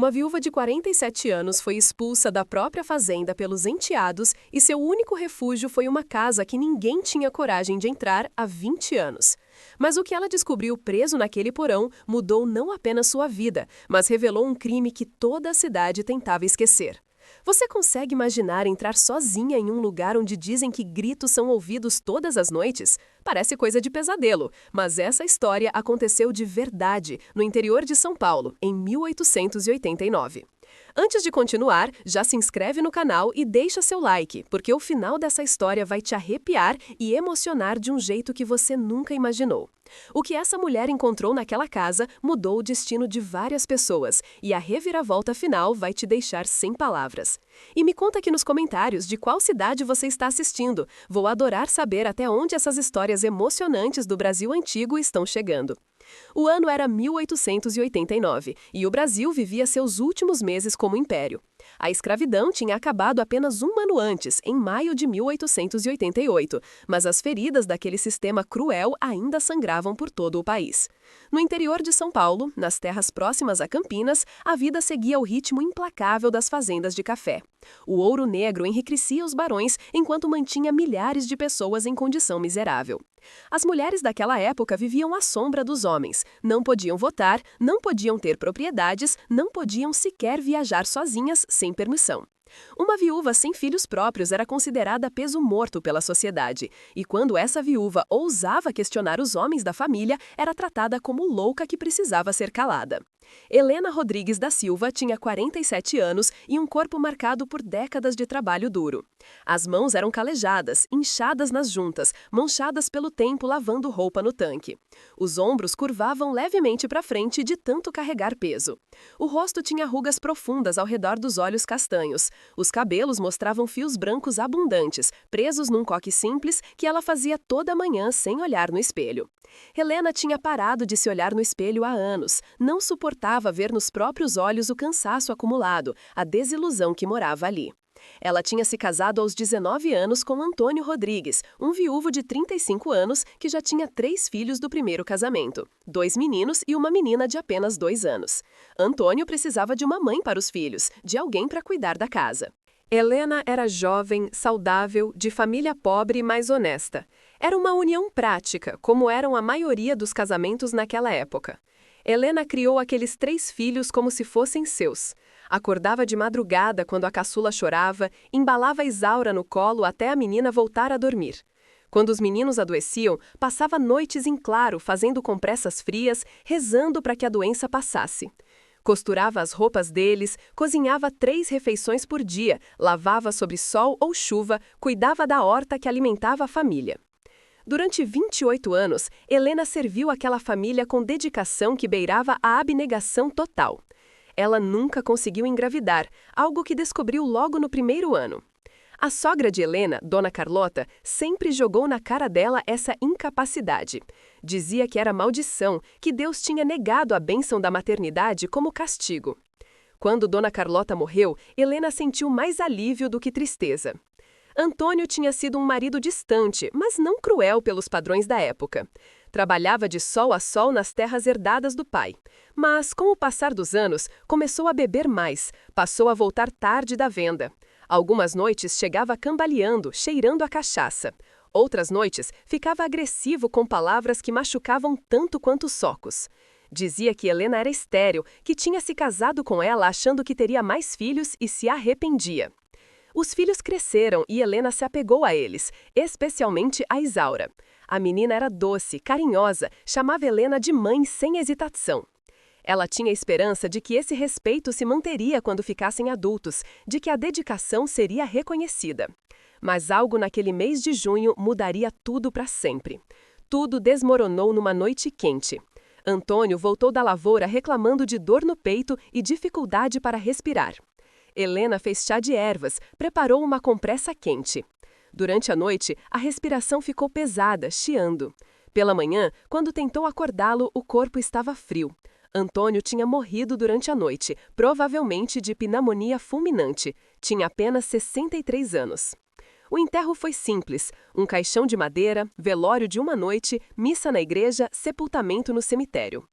Uma viúva de 47 anos foi expulsa da própria fazenda pelos enteados e seu único refúgio foi uma casa que ninguém tinha coragem de entrar há 20 anos. Mas o que ela descobriu preso naquele porão mudou não apenas sua vida, mas revelou um crime que toda a cidade tentava esquecer. Você consegue imaginar entrar sozinha em um lugar onde dizem que gritos são ouvidos todas as noites? Parece coisa de pesadelo, mas essa história aconteceu de verdade, no interior de São Paulo, em 1889. Antes de continuar, já se inscreve no canal e deixa seu like, porque o final dessa história vai te arrepiar e emocionar de um jeito que você nunca imaginou. O que essa mulher encontrou naquela casa mudou o destino de várias pessoas, e a reviravolta final vai te deixar sem palavras. E me conta aqui nos comentários de qual cidade você está assistindo. Vou adorar saber até onde essas histórias emocionantes do Brasil antigo estão chegando. O ano era 1889 e o Brasil vivia seus últimos meses como império. A escravidão tinha acabado apenas um ano antes, em maio de 1888, mas as feridas daquele sistema cruel ainda sangravam por todo o país. No interior de São Paulo, nas terras próximas a Campinas, a vida seguia o ritmo implacável das fazendas de café. O ouro negro enriquecia os barões enquanto mantinha milhares de pessoas em condição miserável. As mulheres daquela época viviam à sombra dos homens, não podiam votar, não podiam ter propriedades, não podiam sequer viajar sozinhas sem permissão. Uma viúva sem filhos próprios era considerada peso morto pela sociedade, e quando essa viúva ousava questionar os homens da família, era tratada como louca que precisava ser calada. Helena Rodrigues da Silva tinha 47 anos e um corpo marcado por décadas de trabalho duro. As mãos eram calejadas, inchadas nas juntas, manchadas pelo tempo lavando roupa no tanque. Os ombros curvavam levemente para frente de tanto carregar peso. O rosto tinha rugas profundas ao redor dos olhos castanhos. Os cabelos mostravam fios brancos abundantes, presos num coque simples que ela fazia toda manhã sem olhar no espelho. Helena tinha parado de se olhar no espelho há anos, não suportava ver nos próprios olhos o cansaço acumulado, a desilusão que morava ali. Ela tinha se casado aos 19 anos com Antônio Rodrigues, um viúvo de 35 anos que já tinha 3 filhos do primeiro casamento, 2 meninos e uma menina de apenas 2 anos. Antônio precisava de uma mãe para os filhos, de alguém para cuidar da casa. Helena era jovem, saudável, de família pobre, mas honesta. Era uma união prática, como eram a maioria dos casamentos naquela época. Helena criou aqueles 3 filhos como se fossem seus. Acordava de madrugada quando a caçula chorava, embalava Isaura no colo até a menina voltar a dormir. Quando os meninos adoeciam, passava noites em claro fazendo compressas frias, rezando para que a doença passasse. Costurava as roupas deles, cozinhava 3 refeições por dia, lavava sob sol ou chuva, cuidava da horta que alimentava a família. Durante 28 anos, Helena serviu aquela família com dedicação que beirava a abnegação total. Ela nunca conseguiu engravidar, algo que descobriu logo no primeiro ano. A sogra de Helena, Dona Carlota, sempre jogou na cara dela essa incapacidade. Dizia que era maldição, que Deus tinha negado a bênção da maternidade como castigo. Quando Dona Carlota morreu, Helena sentiu mais alívio do que tristeza. Antônio tinha sido um marido distante, mas não cruel pelos padrões da época. Trabalhava de sol a sol nas terras herdadas do pai. Mas, com o passar dos anos, começou a beber mais, passou a voltar tarde da venda. Algumas noites chegava cambaleando, cheirando a cachaça. Outras noites ficava agressivo com palavras que machucavam tanto quanto socos. Dizia que Helena era estéril, que tinha se casado com ela achando que teria mais filhos e se arrependia. Os filhos cresceram e Helena se apegou a eles, especialmente a Isaura. A menina era doce, carinhosa, chamava Helena de mãe sem hesitação. Ela tinha esperança de que esse respeito se manteria quando ficassem adultos, de que a dedicação seria reconhecida. Mas algo naquele mês de junho mudaria tudo para sempre. Tudo desmoronou numa noite quente. Antônio voltou da lavoura reclamando de dor no peito e dificuldade para respirar. Helena fez chá de ervas, preparou uma compressa quente. Durante a noite, a respiração ficou pesada, chiando. Pela manhã, quando tentou acordá-lo, o corpo estava frio. Antônio tinha morrido durante a noite, provavelmente de pneumonia fulminante. Tinha apenas 63 anos. O enterro foi simples: um caixão de madeira, velório de uma noite, missa na igreja, sepultamento no cemitério.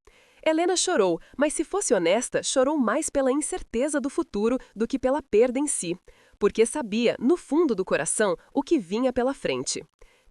Helena chorou, mas se fosse honesta, chorou mais pela incerteza do futuro do que pela perda em si, porque sabia, no fundo do coração, o que vinha pela frente.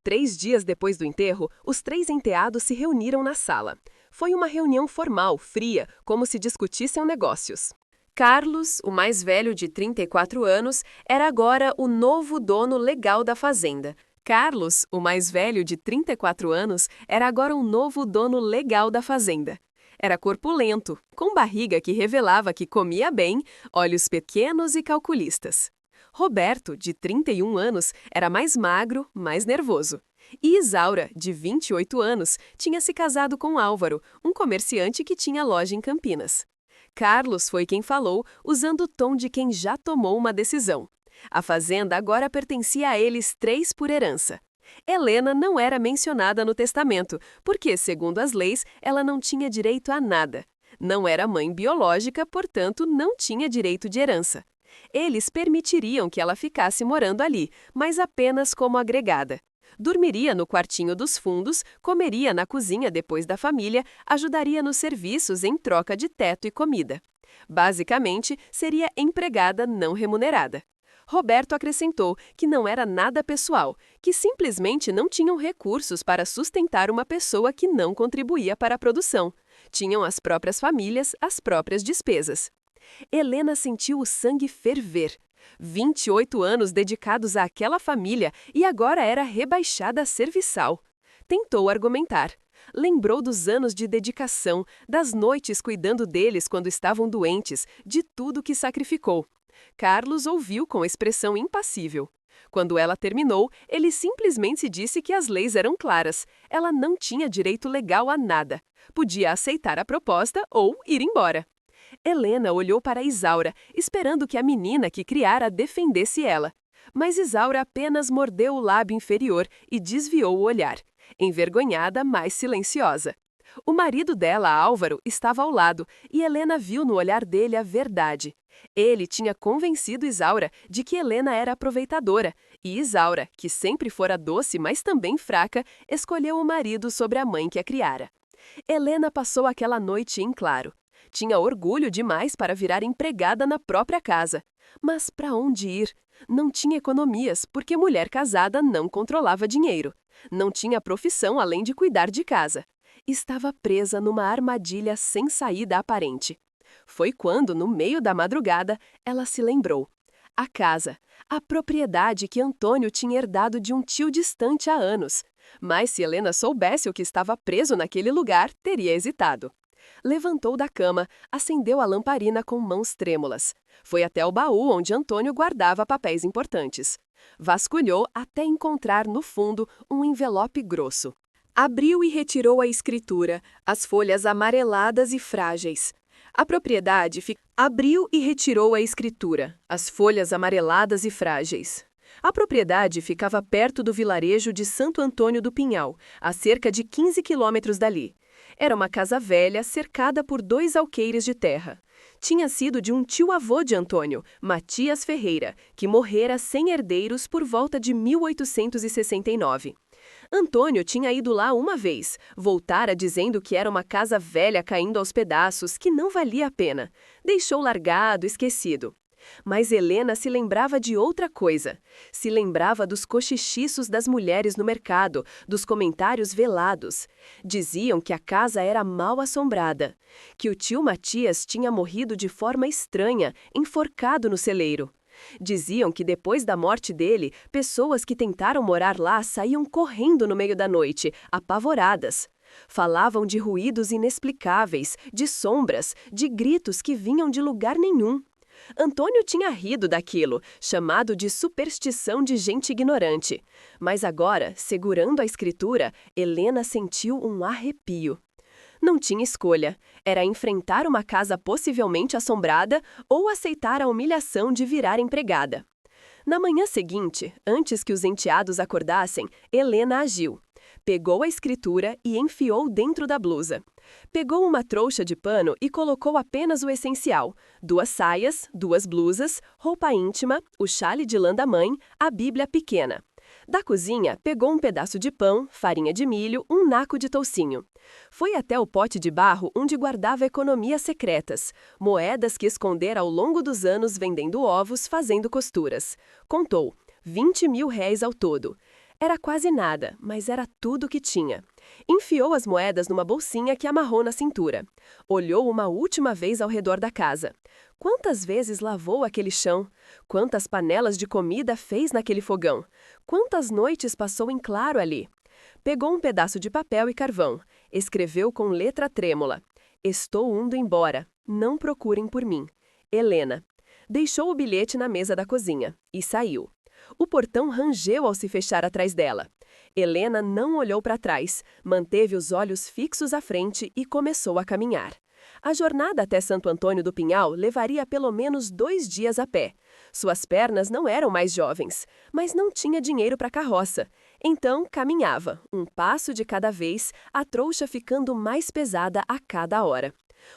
3 dias depois do enterro, os 3 enteados se reuniram na sala. Foi uma reunião formal, fria, como se discutissem negócios. Carlos, o mais velho de 34 anos, era agora o novo dono legal da fazenda. Carlos, o mais velho de 34 anos, era agora um novo dono legal da fazenda. Era corpulento, com barriga que revelava que comia bem, olhos pequenos e calculistas. Roberto, de 31 anos, era mais magro, mais nervoso. E Isaura, de 28 anos, tinha se casado com Álvaro, um comerciante que tinha loja em Campinas. Carlos foi quem falou, usando o tom de quem já tomou uma decisão. A fazenda agora pertencia a eles 3 por herança. Helena não era mencionada no testamento, porque, segundo as leis, ela não tinha direito a nada. Não era mãe biológica, portanto, não tinha direito de herança. Eles permitiriam que ela ficasse morando ali, mas apenas como agregada. Dormiria no quartinho dos fundos, comeria na cozinha depois da família, ajudaria nos serviços em troca de teto e comida. Basicamente, seria empregada não remunerada. Roberto acrescentou que não era nada pessoal, que simplesmente não tinham recursos para sustentar uma pessoa que não contribuía para a produção. Tinham as próprias famílias, as próprias despesas. Helena sentiu o sangue ferver. 28 anos dedicados àquela família e agora era rebaixada a serviçal. Tentou argumentar. Lembrou dos anos de dedicação, das noites cuidando deles quando estavam doentes, de tudo que sacrificou. Carlos ouviu com expressão impassível. Quando ela terminou, ele simplesmente disse que as leis eram claras. Ela não tinha direito legal a nada. Podia aceitar a proposta ou ir embora. Helena olhou para Isaura, esperando que a menina que criara defendesse ela. Mas Isaura apenas mordeu o lábio inferior e desviou o olhar, envergonhada, mas silenciosa. O marido dela, Álvaro, estava ao lado, e Helena viu no olhar dele a verdade. Ele tinha convencido Isaura de que Helena era aproveitadora, e Isaura, que sempre fora doce, mas também fraca, escolheu o marido sobre a mãe que a criara. Helena passou aquela noite em claro. Tinha orgulho demais para virar empregada na própria casa. Mas para onde ir? Não tinha economias, porque mulher casada não controlava dinheiro. Não tinha profissão além de cuidar de casa. Estava presa numa armadilha sem saída aparente. Foi quando, no meio da madrugada, ela se lembrou. A casa, a propriedade que Antônio tinha herdado de um tio distante há anos. Mas se Helena soubesse o que estava preso naquele lugar, teria hesitado. Levantou da cama, acendeu a lamparina com mãos trêmulas. Foi até o baú onde Antônio guardava papéis importantes. Vasculhou até encontrar no fundo um envelope grosso. Abriu e retirou a escritura, as folhas amareladas e frágeis. A propriedade Abriu e retirou a escritura, as folhas amareladas e frágeis. A propriedade ficava perto do vilarejo de Santo Antônio do Pinhal, a cerca de 15 quilômetros dali. Era uma casa velha cercada por 2 alqueires de terra. Tinha sido de um tio-avô de Antônio, Matias Ferreira, que morrera sem herdeiros por volta de 1869. Antônio tinha ido lá uma vez, voltara dizendo que era uma casa velha caindo aos pedaços, que não valia a pena. Deixou largado, esquecido. Mas Helena se lembrava de outra coisa. Se lembrava dos cochichiços das mulheres no mercado, dos comentários velados. Diziam que a casa era mal assombrada, que o tio Matias tinha morrido de forma estranha, enforcado no celeiro. Diziam que depois da morte dele, pessoas que tentaram morar lá saíam correndo no meio da noite, apavoradas. Falavam de ruídos inexplicáveis, de sombras, de gritos que vinham de lugar nenhum. Antônio tinha rido daquilo, chamado de superstição de gente ignorante. Mas agora, segurando a escritura, Helena sentiu um arrepio. Não tinha escolha. Era enfrentar uma casa possivelmente assombrada ou aceitar a humilhação de virar empregada. Na manhã seguinte, antes que os enteados acordassem, Helena agiu. Pegou a escritura e enfiou dentro da blusa. Pegou uma trouxa de pano e colocou apenas o essencial: 2 saias, 2 blusas, roupa íntima, o xale de lã da mãe, a Bíblia pequena. Da cozinha, pegou um pedaço de pão, farinha de milho, um naco de toucinho. Foi até o pote de barro onde guardava economias secretas, moedas que escondera ao longo dos anos vendendo ovos, fazendo costuras. Contou, 20 mil réis ao todo. Era quase nada, mas era tudo que tinha. Enfiou as moedas numa bolsinha que amarrou na cintura. Olhou uma última vez ao redor da casa. Quantas vezes lavou aquele chão? Quantas panelas de comida fez naquele fogão? Quantas noites passou em claro ali? Pegou um pedaço de papel e carvão. Escreveu com letra trêmula. Estou indo embora. Não procurem por mim. Helena. Deixou o bilhete na mesa da cozinha e saiu. O portão rangeu ao se fechar atrás dela. Helena não olhou para trás, manteve os olhos fixos à frente e começou a caminhar. A jornada até Santo Antônio do Pinhal levaria pelo menos 2 dias a pé. Suas pernas não eram mais jovens, mas não tinha dinheiro para carroça. Então, caminhava, um passo de cada vez, a trouxa ficando mais pesada a cada hora.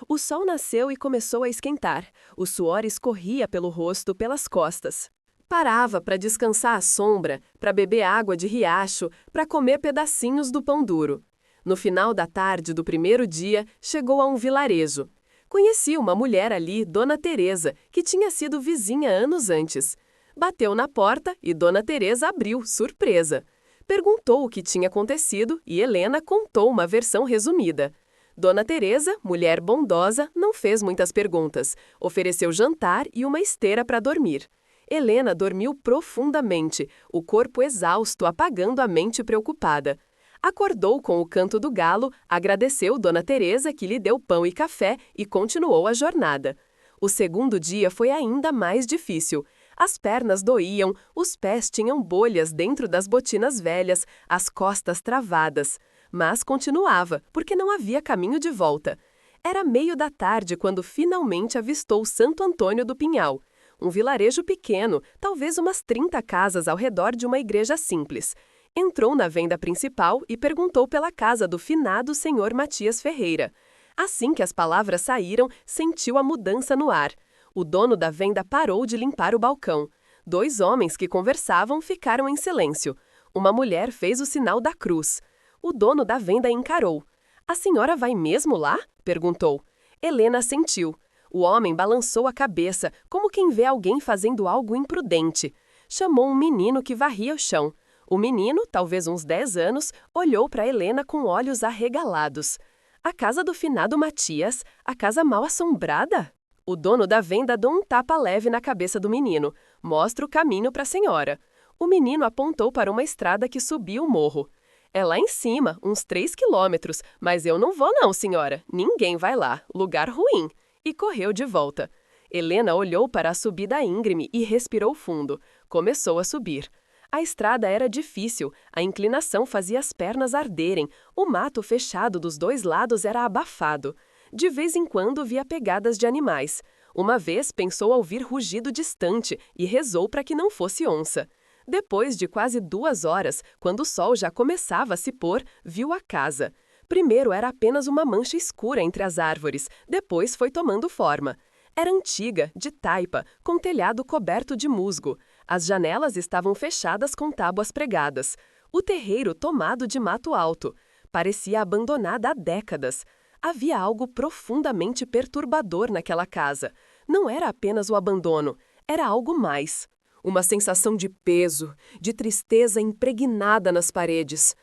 O sol nasceu e começou a esquentar. O suor escorria pelo rosto, pelas costas. Parava para descansar à sombra, para beber água de riacho, para comer pedacinhos do pão duro. No final da tarde do primeiro dia, chegou a um vilarejo. Conhecia uma mulher ali, Dona Teresa, que tinha sido vizinha anos antes. Bateu na porta e Dona Teresa abriu, surpresa. Perguntou o que tinha acontecido e Helena contou uma versão resumida. Dona Teresa, mulher bondosa, não fez muitas perguntas. Ofereceu jantar e uma esteira para dormir. Helena dormiu profundamente, o corpo exausto, apagando a mente preocupada. Acordou com o canto do galo, agradeceu Dona Teresa que lhe deu pão e café e continuou a jornada. O segundo dia foi ainda mais difícil. As pernas doíam, os pés tinham bolhas dentro das botinas velhas, as costas travadas. Mas continuava, porque não havia caminho de volta. Era meio da tarde quando finalmente avistou Santo Antônio do Pinhal. Um vilarejo pequeno, talvez umas 30 casas ao redor de uma igreja simples. Entrou na venda principal e perguntou pela casa do finado senhor Matias Ferreira. Assim que as palavras saíram, sentiu a mudança no ar. O dono da venda parou de limpar o balcão. 2 homens que conversavam ficaram em silêncio. Uma mulher fez o sinal da cruz. O dono da venda encarou. "A senhora vai mesmo lá?" perguntou. Helena assentiu. O homem balançou a cabeça, como quem vê alguém fazendo algo imprudente. Chamou um menino que varria o chão. O menino, talvez uns 10 anos, olhou para Helena com olhos arregalados. A casa do finado Matias? A casa mal assombrada? O dono da venda deu um tapa leve na cabeça do menino. "Mostra o caminho para a senhora." O menino apontou para uma estrada que subia o morro. "É lá em cima, uns 3 quilômetros, mas eu não vou não, senhora. Ninguém vai lá. Lugar ruim." E correu de volta. Helena olhou para a subida íngreme e respirou fundo. Começou a subir. A estrada era difícil, a inclinação fazia as pernas arderem, o mato fechado dos 2 lados era abafado. De vez em quando via pegadas de animais. Uma vez pensou ouvir rugido distante e rezou para que não fosse onça. Depois de quase 2 horas, quando o sol já começava a se pôr, viu a casa. Primeiro era apenas uma mancha escura entre as árvores, depois foi tomando forma. Era antiga, de taipa, com telhado coberto de musgo. As janelas estavam fechadas com tábuas pregadas. O terreiro tomado de mato alto. Parecia abandonada há décadas. Havia algo profundamente perturbador naquela casa. Não era apenas o abandono, era algo mais. Uma sensação de peso, de tristeza impregnada nas paredes.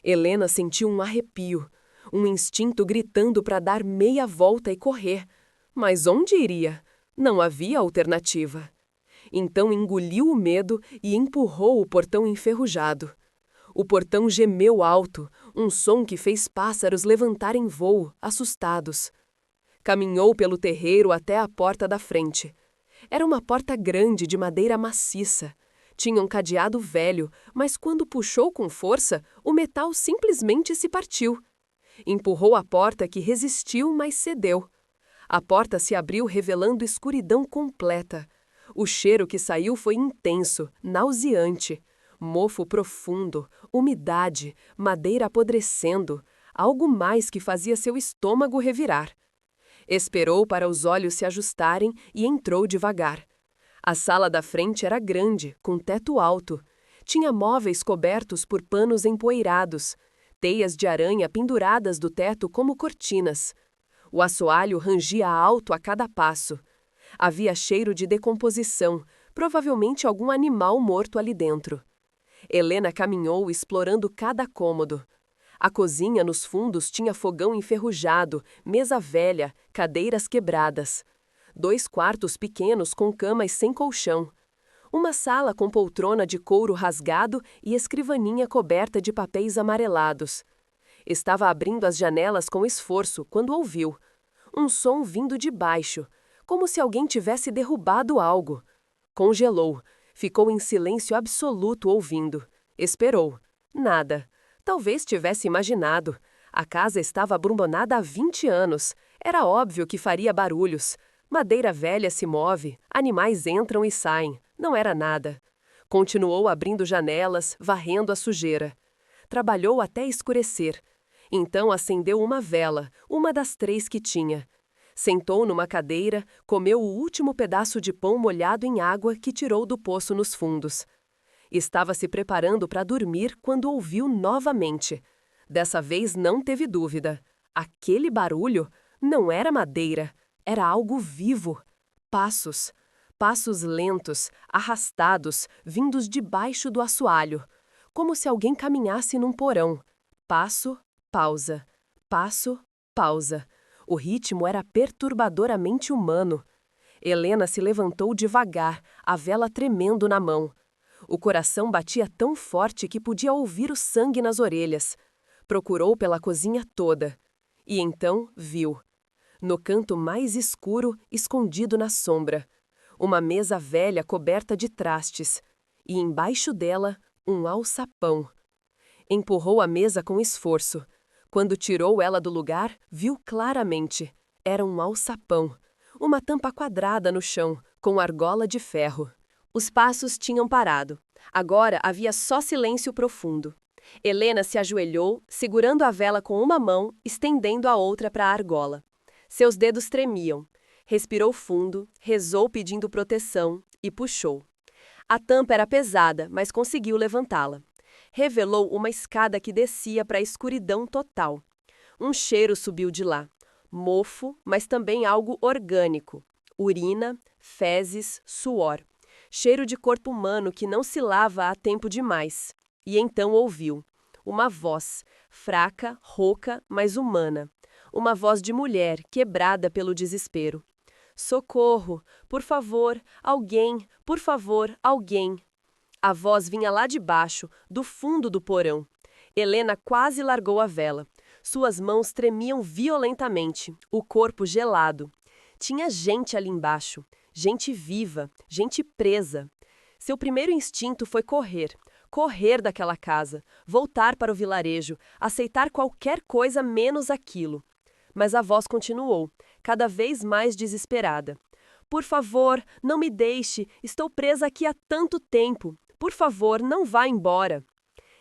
Helena sentiu um arrepio, um instinto gritando para dar meia volta e correr. Mas onde iria? Não havia alternativa. Então engoliu o medo e empurrou o portão enferrujado. O portão gemeu alto, um som que fez pássaros levantarem voo, assustados. Caminhou pelo terreiro até a porta da frente. Era uma porta grande de madeira maciça. Tinha um cadeado velho, mas quando puxou com força, o metal simplesmente se partiu. Empurrou a porta que resistiu, mas cedeu. A porta se abriu revelando escuridão completa. O cheiro que saiu foi intenso, nauseante. Mofo profundo, umidade, madeira apodrecendo, algo mais que fazia seu estômago revirar. Esperou para os olhos se ajustarem e entrou devagar. A sala da frente era grande, com teto alto. Tinha móveis cobertos por panos empoeirados, teias de aranha penduradas do teto como cortinas. O assoalho rangia alto a cada passo. Havia cheiro de decomposição, provavelmente algum animal morto ali dentro. Helena caminhou explorando cada cômodo. A cozinha nos fundos tinha fogão enferrujado, mesa velha, cadeiras quebradas. 2 quartos pequenos com camas sem colchão. Uma sala com poltrona de couro rasgado e escrivaninha coberta de papéis amarelados. Estava abrindo as janelas com esforço quando ouviu um som vindo de baixo, como se alguém tivesse derrubado algo. Congelou, ficou em silêncio absoluto ouvindo. Esperou. Nada. Talvez tivesse imaginado. A casa estava abandonada há 20 anos. Era óbvio que faria barulhos. Madeira velha se move, animais entram e saem. Não era nada. Continuou abrindo janelas, varrendo a sujeira. Trabalhou até escurecer. Então acendeu uma vela, uma das 3 que tinha. Sentou numa cadeira, comeu o último pedaço de pão molhado em água que tirou do poço nos fundos. Estava se preparando para dormir quando ouviu novamente. Dessa vez não teve dúvida. Aquele barulho não era madeira, era algo vivo. Passos. Passos lentos, arrastados, vindos debaixo do assoalho. Como se alguém caminhasse num porão. Passo, pausa. Passo, pausa. O ritmo era perturbadoramente humano. Helena se levantou devagar, a vela tremendo na mão. O coração batia tão forte que podia ouvir o sangue nas orelhas. Procurou pela cozinha toda. E então viu. No canto mais escuro, escondido na sombra, uma mesa velha coberta de trastes. E embaixo dela, um alçapão. Empurrou a mesa com esforço. Quando tirou ela do lugar, viu claramente. Era um alçapão. Uma tampa quadrada no chão, com argola de ferro. Os passos tinham parado. Agora havia só silêncio profundo. Helena se ajoelhou, segurando a vela com uma mão, estendendo a outra para a argola. Seus dedos tremiam. Respirou fundo, rezou pedindo proteção e puxou. A tampa era pesada, mas conseguiu levantá-la. Revelou uma escada que descia para a escuridão total. Um cheiro subiu de lá. Mofo, mas também algo orgânico. Urina, fezes, suor. Cheiro de corpo humano que não se lava há tempo demais. E então ouviu. Uma voz, fraca, rouca, mas humana. Uma voz de mulher, quebrada pelo desespero. Socorro! Por favor, alguém! Por favor, alguém! A voz vinha lá de baixo, do fundo do porão. Helena quase largou a vela. Suas mãos tremiam violentamente, o corpo gelado. Tinha gente ali embaixo, gente viva, gente presa. Seu primeiro instinto foi correr. Correr daquela casa, voltar para o vilarejo, aceitar qualquer coisa menos aquilo. Mas a voz continuou, cada vez mais desesperada. Por favor, não me deixe, estou presa aqui há tanto tempo. Por favor, não vá embora.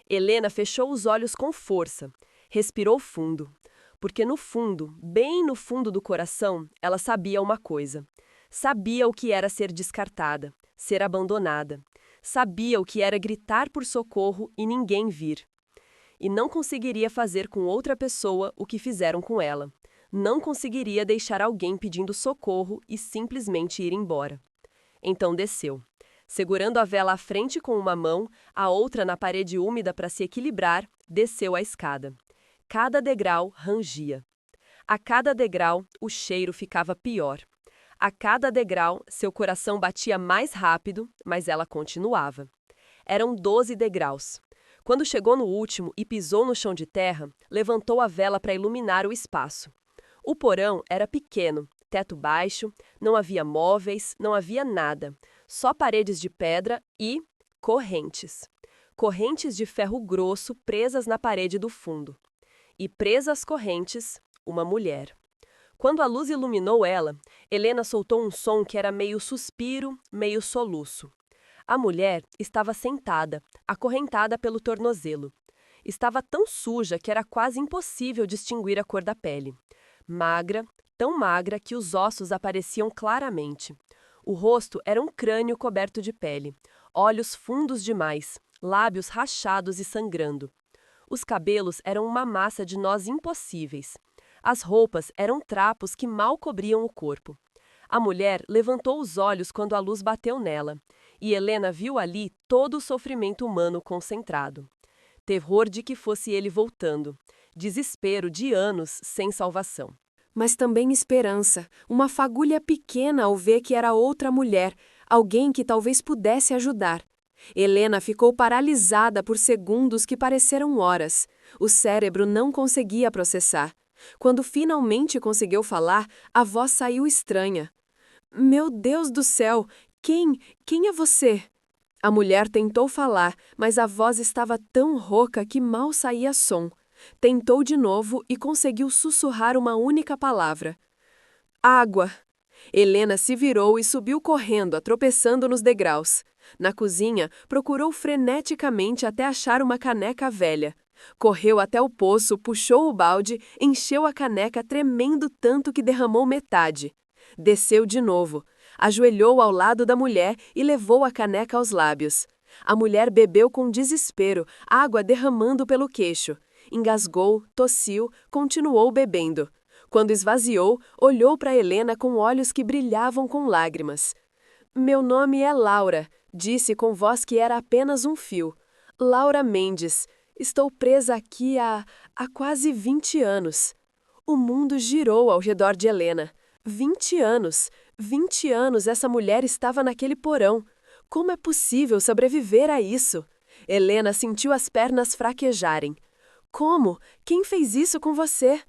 Helena fechou os olhos com força. Respirou fundo. Porque no fundo, bem no fundo do coração, ela sabia uma coisa. Sabia o que era ser descartada, ser abandonada. Sabia o que era gritar por socorro e ninguém vir. E não conseguiria fazer com outra pessoa o que fizeram com ela. Não conseguiria deixar alguém pedindo socorro e simplesmente ir embora. Então desceu. Segurando a vela à frente com uma mão, a outra na parede úmida para se equilibrar, desceu a escada. Cada degrau rangia. A cada degrau, o cheiro ficava pior. A cada degrau, seu coração batia mais rápido, mas ela continuava. Eram 12 degraus. Quando chegou no último e pisou no chão de terra, levantou a vela para iluminar o espaço. O porão era pequeno, teto baixo, não havia móveis, não havia nada, só paredes de pedra e correntes. Correntes de ferro grosso presas na parede do fundo. E presa às correntes, uma mulher. Quando a luz iluminou ela, Helena soltou um som que era meio suspiro, meio soluço. A mulher estava sentada, acorrentada pelo tornozelo. Estava tão suja que era quase impossível distinguir a cor da pele. Magra, tão magra que os ossos apareciam claramente. O rosto era um crânio coberto de pele, olhos fundos demais, lábios rachados e sangrando. Os cabelos eram uma massa de nós impossíveis. As roupas eram trapos que mal cobriam o corpo. A mulher levantou os olhos quando a luz bateu nela, e Helena viu ali todo o sofrimento humano concentrado. Terror de que fosse ele voltando. Desespero de anos sem salvação. Mas também esperança, uma fagulha pequena ao ver que era outra mulher, alguém que talvez pudesse ajudar. Helena ficou paralisada por segundos que pareceram horas. O cérebro não conseguia processar. Quando finalmente conseguiu falar, a voz saiu estranha. Meu Deus do céu! Quem é você? A mulher tentou falar, mas a voz estava tão rouca que mal saía som. Tentou de novo e conseguiu sussurrar uma única palavra. Água! Helena se virou e subiu correndo, tropeçando nos degraus. Na cozinha, procurou freneticamente até achar uma caneca velha. Correu até o poço, puxou o balde, encheu a caneca tremendo tanto que derramou metade. Desceu de novo. Ajoelhou ao lado da mulher e levou a caneca aos lábios. A mulher bebeu com desespero, água derramando pelo queixo. Engasgou, tossiu, continuou bebendo. Quando esvaziou, olhou para Helena com olhos que brilhavam com lágrimas. Meu nome é Laura, disse com voz que era apenas um fio. Laura Mendes. Estou presa aqui há quase 20 anos. O mundo girou ao redor de Helena. 20 anos! 20 anos essa mulher estava naquele porão. Como é possível sobreviver a isso? Helena sentiu as pernas fraquejarem. Como? Quem fez isso com você?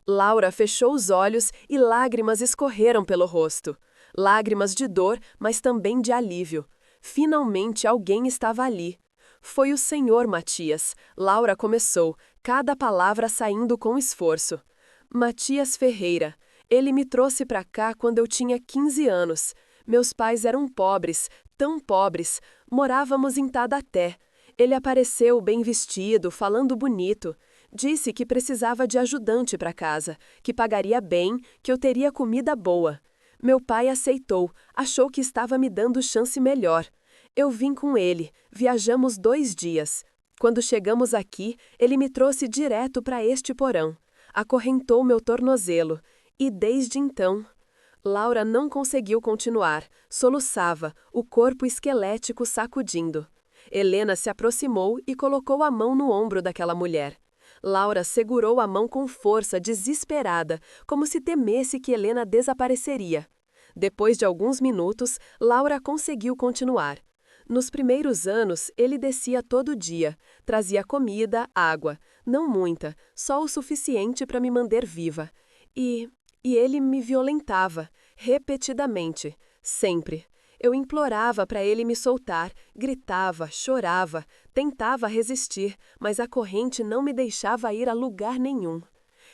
Laura fechou os olhos e lágrimas escorreram pelo rosto. Lágrimas de dor, mas também de alívio. Finalmente alguém estava ali. Foi o Senhor Matias. Laura começou, cada palavra saindo com esforço. Matias Ferreira. Ele me trouxe para cá quando eu tinha 15 anos. Meus pais eram pobres, tão pobres. Morávamos em Tadaté. Ele apareceu bem vestido, falando bonito. Disse que precisava de ajudante para casa, que pagaria bem, que eu teria comida boa. Meu pai aceitou, achou que estava me dando chance melhor. Eu vim com ele, viajamos 2 dias. Quando chegamos aqui, ele me trouxe direto para este porão. Acorrentou meu tornozelo. E desde então... Laura não conseguiu continuar, soluçava, o corpo esquelético sacudindo. Helena se aproximou e colocou a mão no ombro daquela mulher. Laura segurou a mão com força, desesperada, como se temesse que Helena desapareceria. Depois de alguns minutos, Laura conseguiu continuar. Nos primeiros anos, ele descia todo dia, trazia comida, água, não muita, só o suficiente para me manter viva. E ele me violentava, repetidamente, sempre. Eu implorava para ele me soltar, gritava, chorava, tentava resistir, mas a corrente não me deixava ir a lugar nenhum.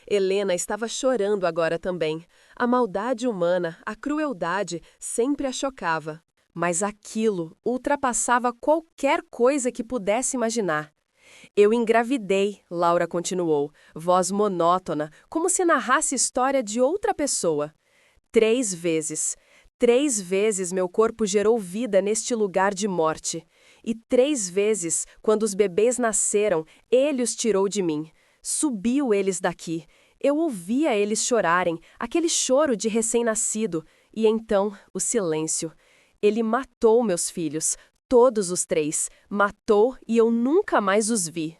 Helena estava chorando agora também. A maldade humana, a crueldade, sempre a chocava. Mas aquilo ultrapassava qualquer coisa que pudesse imaginar. Eu engravidei, Laura continuou, voz monótona, como se narrasse história de outra pessoa. 3 vezes. 3 vezes meu corpo gerou vida neste lugar de morte. E 3 vezes, quando os bebês nasceram, ele os tirou de mim. Subiu eles daqui. Eu ouvia eles chorarem, aquele choro de recém-nascido. E então, o silêncio. Ele matou meus filhos, todos os 3. Matou e eu nunca mais os vi.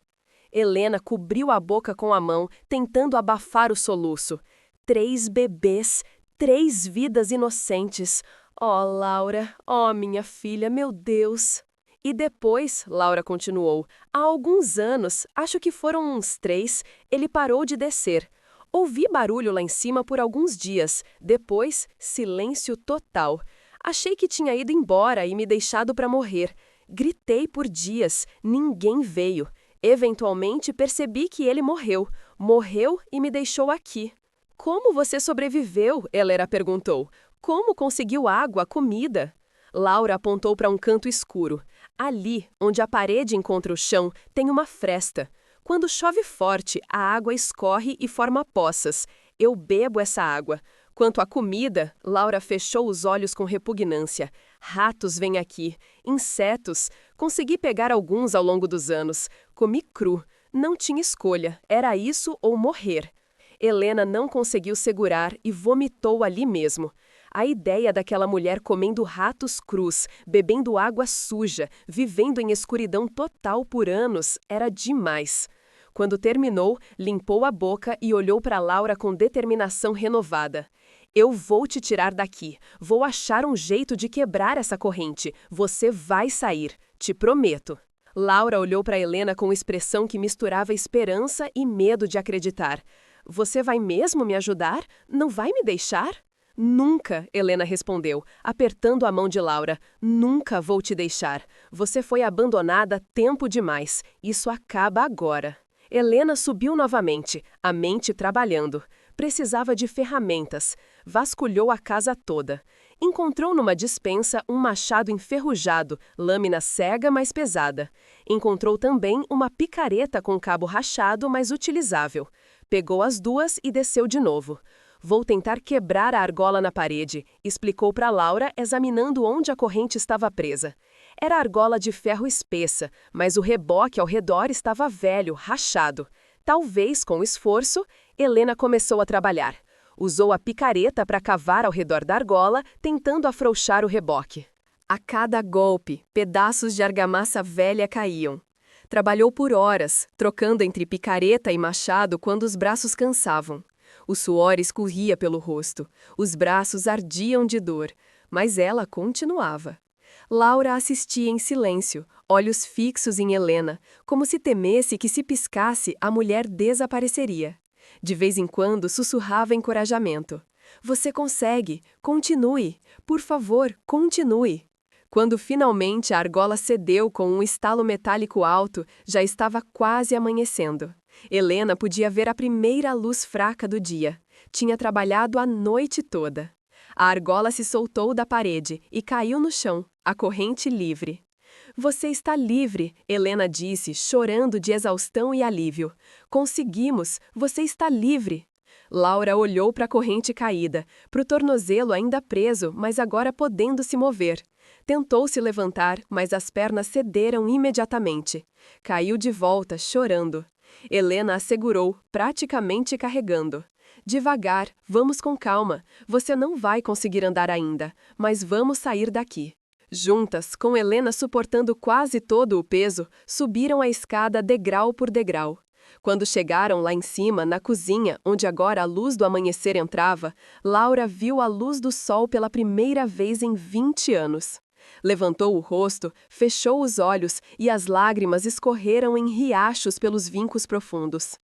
Helena cobriu a boca com a mão, tentando abafar o soluço. 3 bebês, 3 vidas inocentes. Oh, Laura, oh, minha filha, meu Deus! E depois, Laura continuou, há alguns anos, acho que foram uns 3, ele parou de descer. Ouvi barulho lá em cima por alguns dias, depois, silêncio total. Achei que tinha ido embora e me deixado para morrer. Gritei por dias, ninguém veio. Eventualmente percebi que ele morreu. Morreu e me deixou aqui. Como você sobreviveu? Helena perguntou. Como conseguiu água, comida? Laura apontou para um canto escuro. Ali, onde a parede encontra o chão, tem uma fresta. Quando chove forte, a água escorre e forma poças. Eu bebo essa água. Quanto à comida, Laura fechou os olhos com repugnância. Ratos vêm aqui, insetos. Consegui pegar alguns ao longo dos anos. Comi cru. Não tinha escolha. Era isso ou morrer. Helena não conseguiu segurar e vomitou ali mesmo. A ideia daquela mulher comendo ratos crus, bebendo água suja, vivendo em escuridão total por anos, era demais. Quando terminou, limpou a boca e olhou para Laura com determinação renovada. Eu vou te tirar daqui. Vou achar um jeito de quebrar essa corrente. Você vai sair. Te prometo. Laura olhou para Helena com expressão que misturava esperança e medo de acreditar. Você vai mesmo me ajudar? Não vai me deixar? Nunca, Helena respondeu, apertando a mão de Laura. Nunca vou te deixar. Você foi abandonada tempo demais. Isso acaba agora. Helena subiu novamente, a mente trabalhando. Precisava de ferramentas. Vasculhou a casa toda. Encontrou numa despensa um machado enferrujado, lâmina cega, mas pesada. Encontrou também uma picareta com cabo rachado, mas utilizável. Pegou as duas e desceu de novo. Vou tentar quebrar a argola na parede, explicou para Laura, examinando onde a corrente estava presa. Era argola de ferro espessa, mas o reboque ao redor estava velho, rachado. Talvez, com esforço, Helena começou a trabalhar. Usou a picareta para cavar ao redor da argola, tentando afrouxar o reboque. A cada golpe, pedaços de argamassa velha caíam. Trabalhou por horas, trocando entre picareta e machado quando os braços cansavam. O suor escorria pelo rosto, os braços ardiam de dor, mas ela continuava. Laura assistia em silêncio, olhos fixos em Helena, como se temesse que se piscasse a mulher desapareceria. De vez em quando sussurrava encorajamento. Você consegue, continue, por favor, continue. Quando finalmente a argola cedeu com um estalo metálico alto, já estava quase amanhecendo. Helena podia ver a primeira luz fraca do dia. Tinha trabalhado a noite toda. A argola se soltou da parede e caiu no chão, a corrente livre. Você está livre, Helena disse, chorando de exaustão e alívio. Conseguimos, você está livre. Laura olhou para a corrente caída, para o tornozelo ainda preso, mas agora podendo se mover. Tentou se levantar, mas as pernas cederam imediatamente. Caiu de volta, chorando. Helena a segurou, praticamente carregando. Devagar, vamos com calma. Você não vai conseguir andar ainda, mas vamos sair daqui. Juntas, com Helena suportando quase todo o peso, subiram a escada degrau por degrau. Quando chegaram lá em cima, na cozinha, onde agora a luz do amanhecer entrava, Laura viu a luz do sol pela primeira vez em 20 anos. Levantou o rosto, fechou os olhos e as lágrimas escorreram em riachos pelos vincos profundos.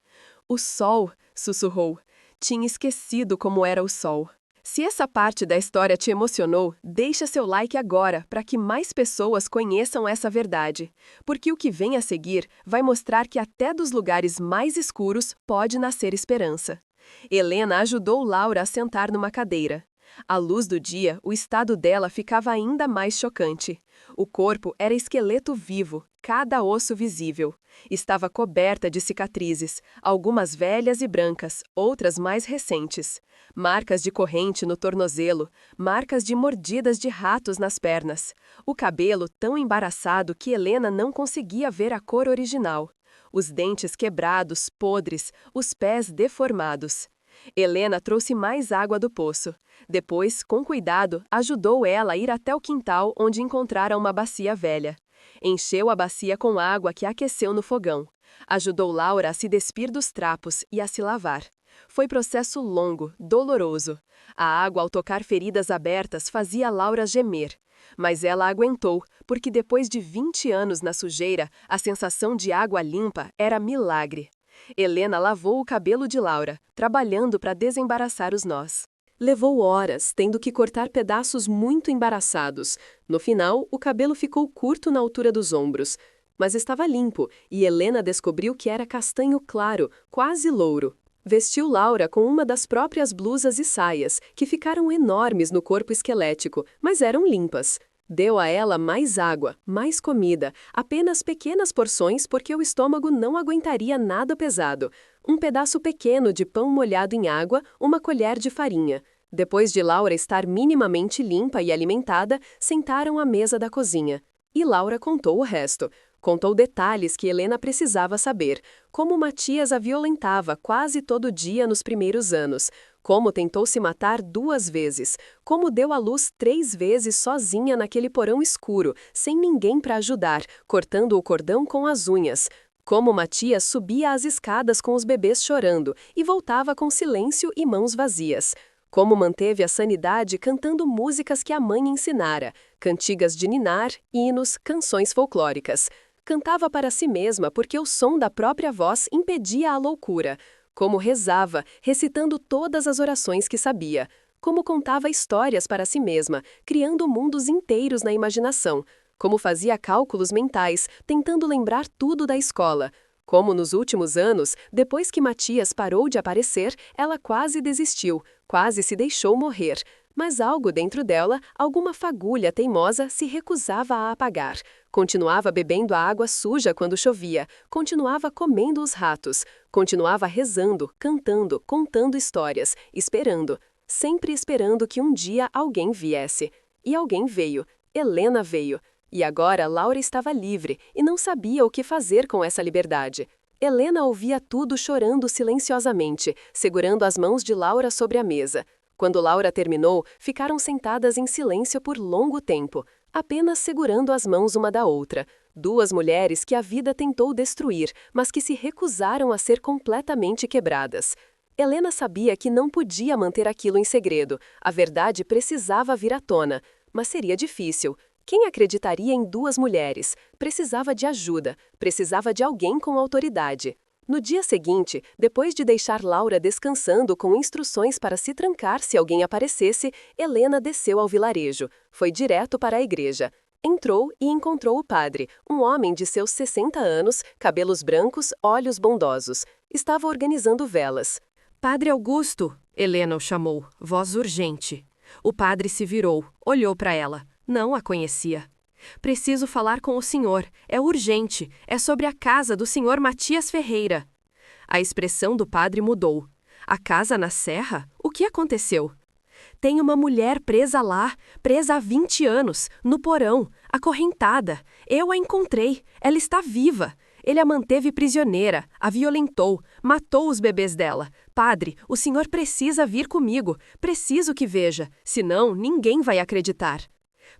O sol, sussurrou. Tinha esquecido como era o sol. Se essa parte da história te emocionou, deixa seu like agora para que mais pessoas conheçam essa verdade. Porque o que vem a seguir vai mostrar que até dos lugares mais escuros pode nascer esperança. Helena ajudou Laura a sentar numa cadeira. À luz do dia, o estado dela ficava ainda mais chocante. O corpo era esqueleto vivo, cada osso visível. Estava coberta de cicatrizes, algumas velhas e brancas, outras mais recentes. Marcas de corrente no tornozelo, marcas de mordidas de ratos nas pernas. O cabelo tão embaraçado que Helena não conseguia ver a cor original. Os dentes quebrados, podres, os pés deformados. Helena trouxe mais água do poço. Depois, com cuidado, ajudou ela a ir até o quintal onde encontrara uma bacia velha. Encheu a bacia com água que aqueceu no fogão. Ajudou Laura a se despir dos trapos e a se lavar. Foi processo longo, doloroso. A água ao tocar feridas abertas fazia Laura gemer. Mas ela aguentou, porque depois de 20 anos na sujeira, a sensação de água limpa era milagre. Helena lavou o cabelo de Laura, trabalhando para desembaraçar os nós. Levou horas, tendo que cortar pedaços muito embaraçados. No final, o cabelo ficou curto na altura dos ombros. Mas estava limpo, e Helena descobriu que era castanho claro, quase louro. Vestiu Laura com uma das próprias blusas e saias, que ficaram enormes no corpo esquelético, mas eram limpas. Deu a ela mais água, mais comida, apenas pequenas porções porque o estômago não aguentaria nada pesado. Um pedaço pequeno de pão molhado em água, uma colher de farinha. Depois de Laura estar minimamente limpa e alimentada, sentaram à mesa da cozinha. E Laura contou o resto. Contou detalhes que Helena precisava saber, como Matias a violentava quase todo dia nos primeiros anos, como tentou se matar 2 vezes, como deu à luz 3 vezes sozinha naquele porão escuro, sem ninguém para ajudar, cortando o cordão com as unhas, como Matias subia as escadas com os bebês chorando e voltava com silêncio e mãos vazias. Como manteve a sanidade cantando músicas que a mãe ensinara, cantigas de ninar, hinos, canções folclóricas. Cantava para si mesma porque o som da própria voz impedia a loucura. Como rezava, recitando todas as orações que sabia. Como contava histórias para si mesma, criando mundos inteiros na imaginação. Como fazia cálculos mentais, tentando lembrar tudo da escola. Como nos últimos anos, depois que Matias parou de aparecer, ela quase desistiu, quase se deixou morrer. Mas algo dentro dela, alguma fagulha teimosa, se recusava a apagar. Continuava bebendo a água suja quando chovia, continuava comendo os ratos, continuava rezando, cantando, contando histórias, esperando, sempre esperando que um dia alguém viesse. E alguém veio. Helena veio. E agora Laura estava livre e não sabia o que fazer com essa liberdade. Helena ouvia tudo chorando silenciosamente, segurando as mãos de Laura sobre a mesa. Quando Laura terminou, ficaram sentadas em silêncio por longo tempo, apenas segurando as mãos uma da outra. 2 mulheres que a vida tentou destruir, mas que se recusaram a ser completamente quebradas. Helena sabia que não podia manter aquilo em segredo. A verdade precisava vir à tona, mas seria difícil. Quem acreditaria em 2 mulheres? Precisava de ajuda, precisava de alguém com autoridade. No dia seguinte, depois de deixar Laura descansando com instruções para se trancar se alguém aparecesse, Helena desceu ao vilarejo. Foi direto para a igreja. Entrou e encontrou o padre, um homem de seus 60 anos, cabelos brancos, olhos bondosos. Estava organizando velas. Padre Augusto, Helena o chamou, voz urgente. O padre se virou, olhou para ela. Não a conhecia. Preciso falar com o senhor. É urgente. É sobre a casa do senhor Matias Ferreira. A expressão do padre mudou. A casa na serra? O que aconteceu? Tem uma mulher presa lá, presa há 20 anos, no porão, acorrentada. Eu a encontrei. Ela está viva. Ele a manteve prisioneira, a violentou, matou os bebês dela. Padre, o senhor precisa vir comigo. Preciso que veja. Senão, ninguém vai acreditar.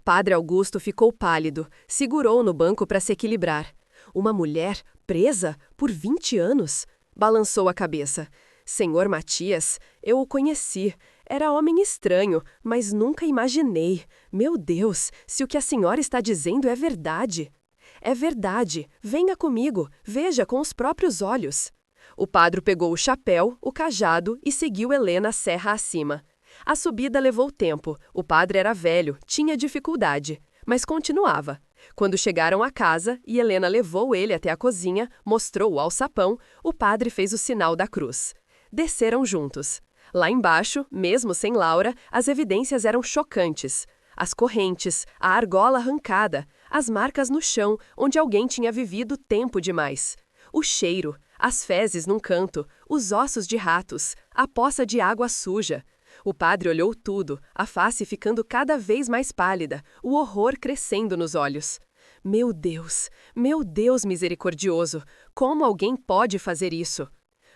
Padre Augusto ficou pálido, segurou no banco para se equilibrar. Uma mulher presa por 20 anos? Balançou a cabeça. Senhor Matias, eu o conheci. Era homem estranho, mas nunca imaginei. Meu Deus, se o que a senhora está dizendo é verdade. É verdade. Venha comigo, veja com os próprios olhos. O padre pegou o chapéu, o cajado e seguiu Helena serra acima. A subida levou tempo. O padre era velho, tinha dificuldade, mas continuava. Quando chegaram à casa e Helena levou ele até a cozinha, mostrou o alçapão, o padre fez o sinal da cruz. Desceram juntos. Lá embaixo, mesmo sem Laura, as evidências eram chocantes. As correntes, a argola arrancada, as marcas no chão, onde alguém tinha vivido tempo demais. O cheiro, as fezes num canto, os ossos de ratos, a poça de água suja. O padre olhou tudo, a face ficando cada vez mais pálida, o horror crescendo nos olhos. Meu Deus misericordioso, como alguém pode fazer isso?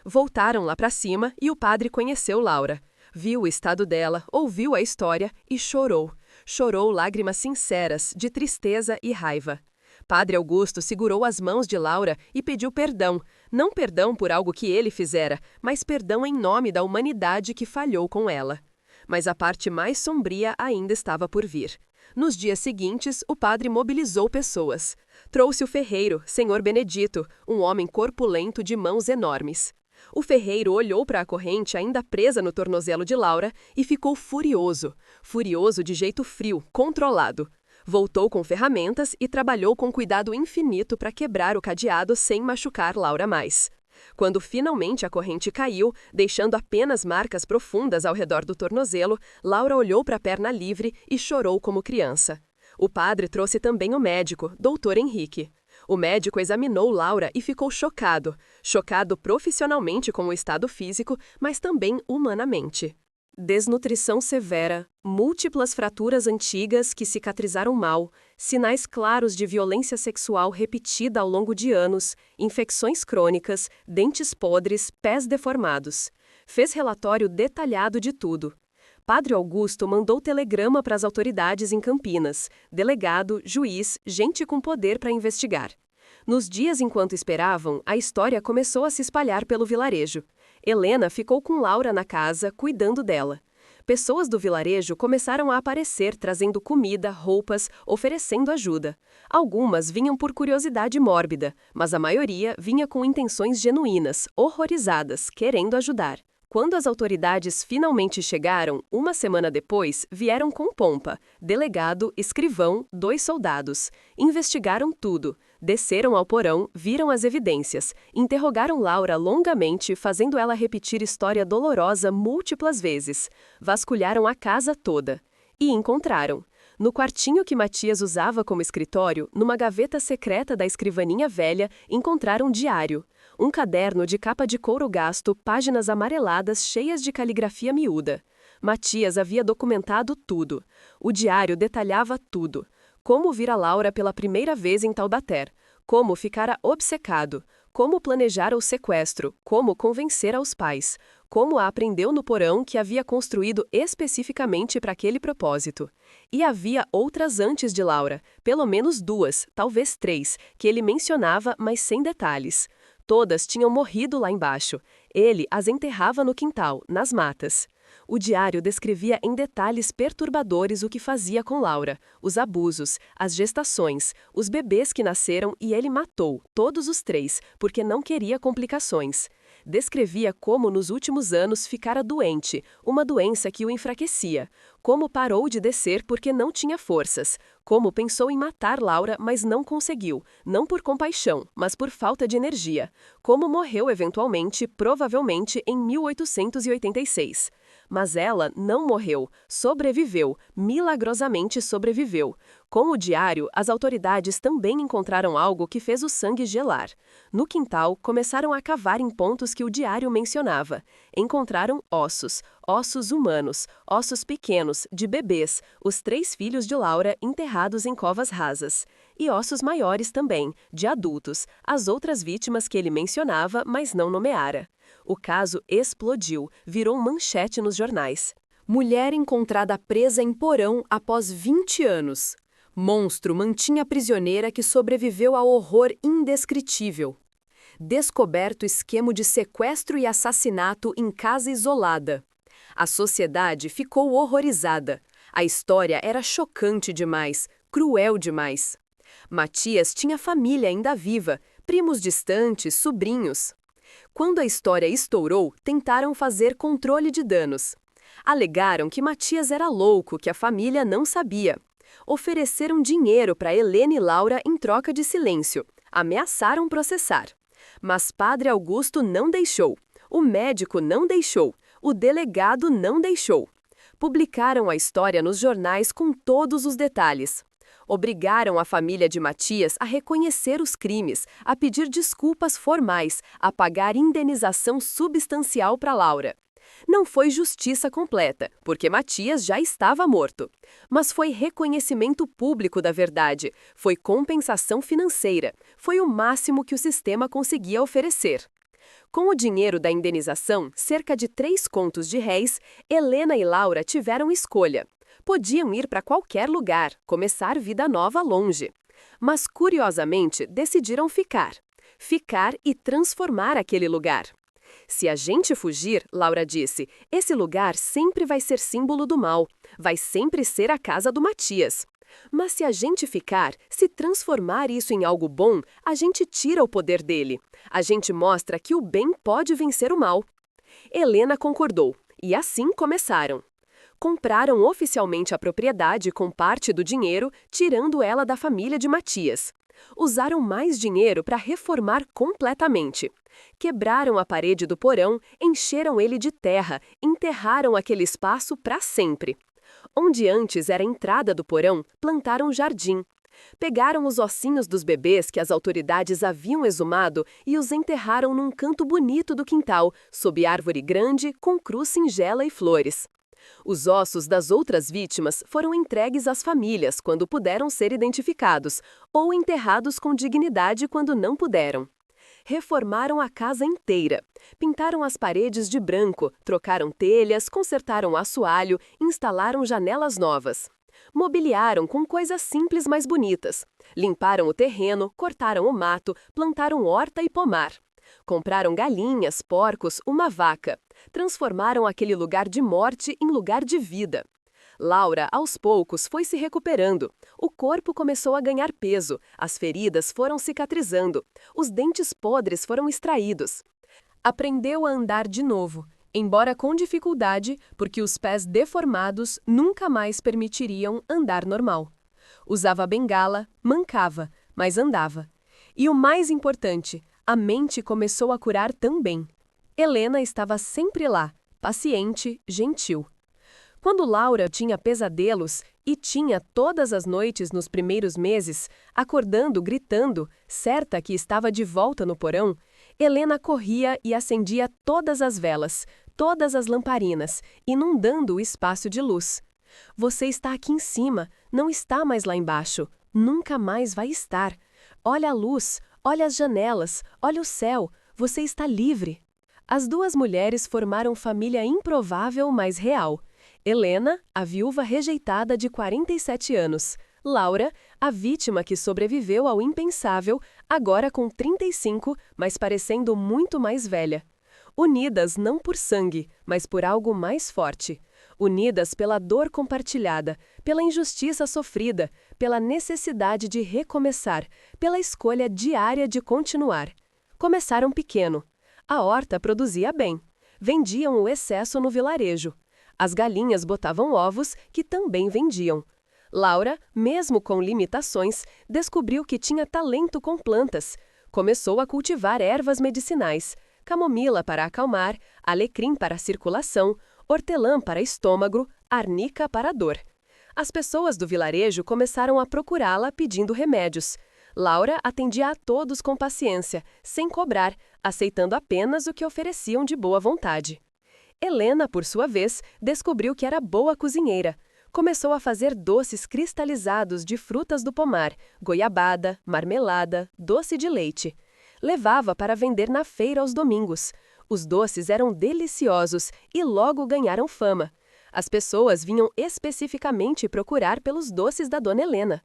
Voltaram lá para cima e o padre conheceu Laura. Viu o estado dela, ouviu a história e chorou. Chorou lágrimas sinceras, de tristeza e raiva. Padre Augusto segurou as mãos de Laura e pediu perdão. Não perdão por algo que ele fizera, mas perdão em nome da humanidade que falhou com ela. Mas a parte mais sombria ainda estava por vir. Nos dias seguintes, o padre mobilizou pessoas. Trouxe o ferreiro, senhor Benedito, um homem corpulento de mãos enormes. O ferreiro olhou para a corrente ainda presa no tornozelo de Laura e ficou furioso. Furioso de jeito frio, controlado. Voltou com ferramentas e trabalhou com cuidado infinito para quebrar o cadeado sem machucar Laura mais. Quando finalmente a corrente caiu, deixando apenas marcas profundas ao redor do tornozelo, Laura olhou para a perna livre e chorou como criança. O padre trouxe também o médico, Dr. Henrique. O médico examinou Laura e ficou chocado. Chocado profissionalmente com o estado físico, mas também humanamente. Desnutrição severa, múltiplas fraturas antigas que cicatrizaram mal, sinais claros de violência sexual repetida ao longo de anos, infecções crônicas, dentes podres, pés deformados. Fez relatório detalhado de tudo. Padre Augusto mandou telegrama para as autoridades em Campinas, delegado, juiz, gente com poder para investigar. Nos dias enquanto esperavam, a história começou a se espalhar pelo vilarejo. Helena ficou com Laura na casa, cuidando dela. Pessoas do vilarejo começaram a aparecer trazendo comida, roupas, oferecendo ajuda. Algumas vinham por curiosidade mórbida, mas a maioria vinha com intenções genuínas, horrorizadas, querendo ajudar. Quando as autoridades finalmente chegaram, uma semana depois, vieram com pompa. Delegado, escrivão, 2 soldados. Investigaram tudo. Desceram ao porão, viram as evidências. Interrogaram Laura longamente, fazendo ela repetir história dolorosa múltiplas vezes. Vasculharam a casa toda. E encontraram. No quartinho que Matias usava como escritório, numa gaveta secreta da escrivaninha velha, encontraram um diário. Um caderno de capa de couro gasto, páginas amareladas cheias de caligrafia miúda. Matias havia documentado tudo. O diário detalhava tudo. Como vir a Laura pela primeira vez em Taubaté. Como ficara obcecado. Como planejara o sequestro. Como convencer aos pais. Como a aprendeu no porão que havia construído especificamente para aquele propósito. E havia outras antes de Laura, pelo menos 2, talvez 3, que ele mencionava, mas sem detalhes. Todas tinham morrido lá embaixo. Ele as enterrava no quintal, nas matas. O diário descrevia em detalhes perturbadores o que fazia com Laura, os abusos, as gestações, os bebês que nasceram e ele matou, todos os 3, porque não queria complicações. Descrevia como nos últimos anos ficara doente, uma doença que o enfraquecia. Como parou de descer porque não tinha forças. Como pensou em matar Laura, mas não conseguiu, não por compaixão, mas por falta de energia. Como morreu eventualmente, provavelmente em 1886. Mas ela não morreu, sobreviveu, milagrosamente sobreviveu. Com o diário, as autoridades também encontraram algo que fez o sangue gelar. No quintal, começaram a cavar em pontos que o diário mencionava. Encontraram ossos, ossos humanos, ossos pequenos, de bebês, os 3 filhos de Laura enterrados em covas rasas. E ossos maiores também, de adultos, as outras vítimas que ele mencionava, mas não nomeara. O caso explodiu, virou manchete nos jornais. Mulher encontrada presa em porão após 20 anos. Monstro mantinha a prisioneira que sobreviveu ao horror indescritível. Descoberto esquema de sequestro e assassinato em casa isolada. A sociedade ficou horrorizada. A história era chocante demais, cruel demais. Matias tinha família ainda viva, primos distantes, sobrinhos. Quando a história estourou, tentaram fazer controle de danos. Alegaram que Matias era louco, que a família não sabia. Ofereceram dinheiro para Helena e Laura em troca de silêncio. Ameaçaram processar. Mas Padre Augusto não deixou. O médico não deixou. O delegado não deixou. Publicaram a história nos jornais com todos os detalhes. Obrigaram a família de Matias a reconhecer os crimes, a pedir desculpas formais, a pagar indenização substancial para Laura. Não foi justiça completa, porque Matias já estava morto. Mas foi reconhecimento público da verdade, foi compensação financeira, foi o máximo que o sistema conseguia oferecer. Com o dinheiro da indenização, cerca de 3 contos de réis, Helena e Laura tiveram escolha. Podiam ir para qualquer lugar, começar vida nova longe. Mas, curiosamente, decidiram ficar. Ficar e transformar aquele lugar. Se a gente fugir, Laura disse, esse lugar sempre vai ser símbolo do mal, vai sempre ser a casa do Matias. Mas se a gente ficar, se transformar isso em algo bom, a gente tira o poder dele. A gente mostra que o bem pode vencer o mal. Helena concordou, e assim começaram. Compraram oficialmente a propriedade com parte do dinheiro, tirando ela da família de Matias. Usaram mais dinheiro para reformar completamente. Quebraram a parede do porão, encheram ele de terra, enterraram aquele espaço para sempre. Onde antes era a entrada do porão, plantaram um jardim. Pegaram os ossinhos dos bebês que as autoridades haviam exumado e os enterraram num canto bonito do quintal, sob árvore grande, com cruz singela e flores. Os ossos das outras vítimas foram entregues às famílias quando puderam ser identificados, ou enterrados com dignidade quando não puderam. Reformaram a casa inteira. Pintaram as paredes de branco, trocaram telhas, consertaram assoalho, instalaram janelas novas. Mobiliaram com coisas simples mais bonitas. Limparam o terreno, cortaram o mato, plantaram horta e pomar. Compraram galinhas, porcos, uma vaca. Transformaram aquele lugar de morte em lugar de vida. Laura, aos poucos, foi se recuperando. O corpo começou a ganhar peso, as feridas foram cicatrizando, os dentes podres foram extraídos. Aprendeu a andar de novo, embora com dificuldade, porque os pés deformados nunca mais permitiriam andar normal. Usava bengala, mancava, mas andava. E o mais importante, a mente começou a curar também. Helena estava sempre lá, paciente, gentil. Quando Laura tinha pesadelos, e tinha todas as noites nos primeiros meses, acordando, gritando, certa que estava de volta no porão, Helena corria e acendia todas as velas, todas as lamparinas, inundando o espaço de luz. Você está aqui em cima, não está mais lá embaixo, nunca mais vai estar. Olha a luz, olha as janelas, olha o céu, você está livre. As duas mulheres formaram família improvável, mas real. Helena, a viúva rejeitada de 47 anos. Laura, a vítima que sobreviveu ao impensável, agora com 35, mas parecendo muito mais velha. Unidas não por sangue, mas por algo mais forte. Unidas pela dor compartilhada, pela injustiça sofrida, pela necessidade de recomeçar, pela escolha diária de continuar. Começaram pequeno. A horta produzia bem. Vendiam o excesso no vilarejo. As galinhas botavam ovos, que também vendiam. Laura, mesmo com limitações, descobriu que tinha talento com plantas. Começou a cultivar ervas medicinais, camomila para acalmar, alecrim para a circulação, hortelã para estômago, arnica para dor. As pessoas do vilarejo começaram a procurá-la pedindo remédios. Laura atendia a todos com paciência, sem cobrar, aceitando apenas o que ofereciam de boa vontade. Helena, por sua vez, descobriu que era boa cozinheira. Começou a fazer doces cristalizados de frutas do pomar, goiabada, marmelada, doce de leite. Levava para vender na feira aos domingos. Os doces eram deliciosos e logo ganharam fama. As pessoas vinham especificamente procurar pelos doces da Dona Helena.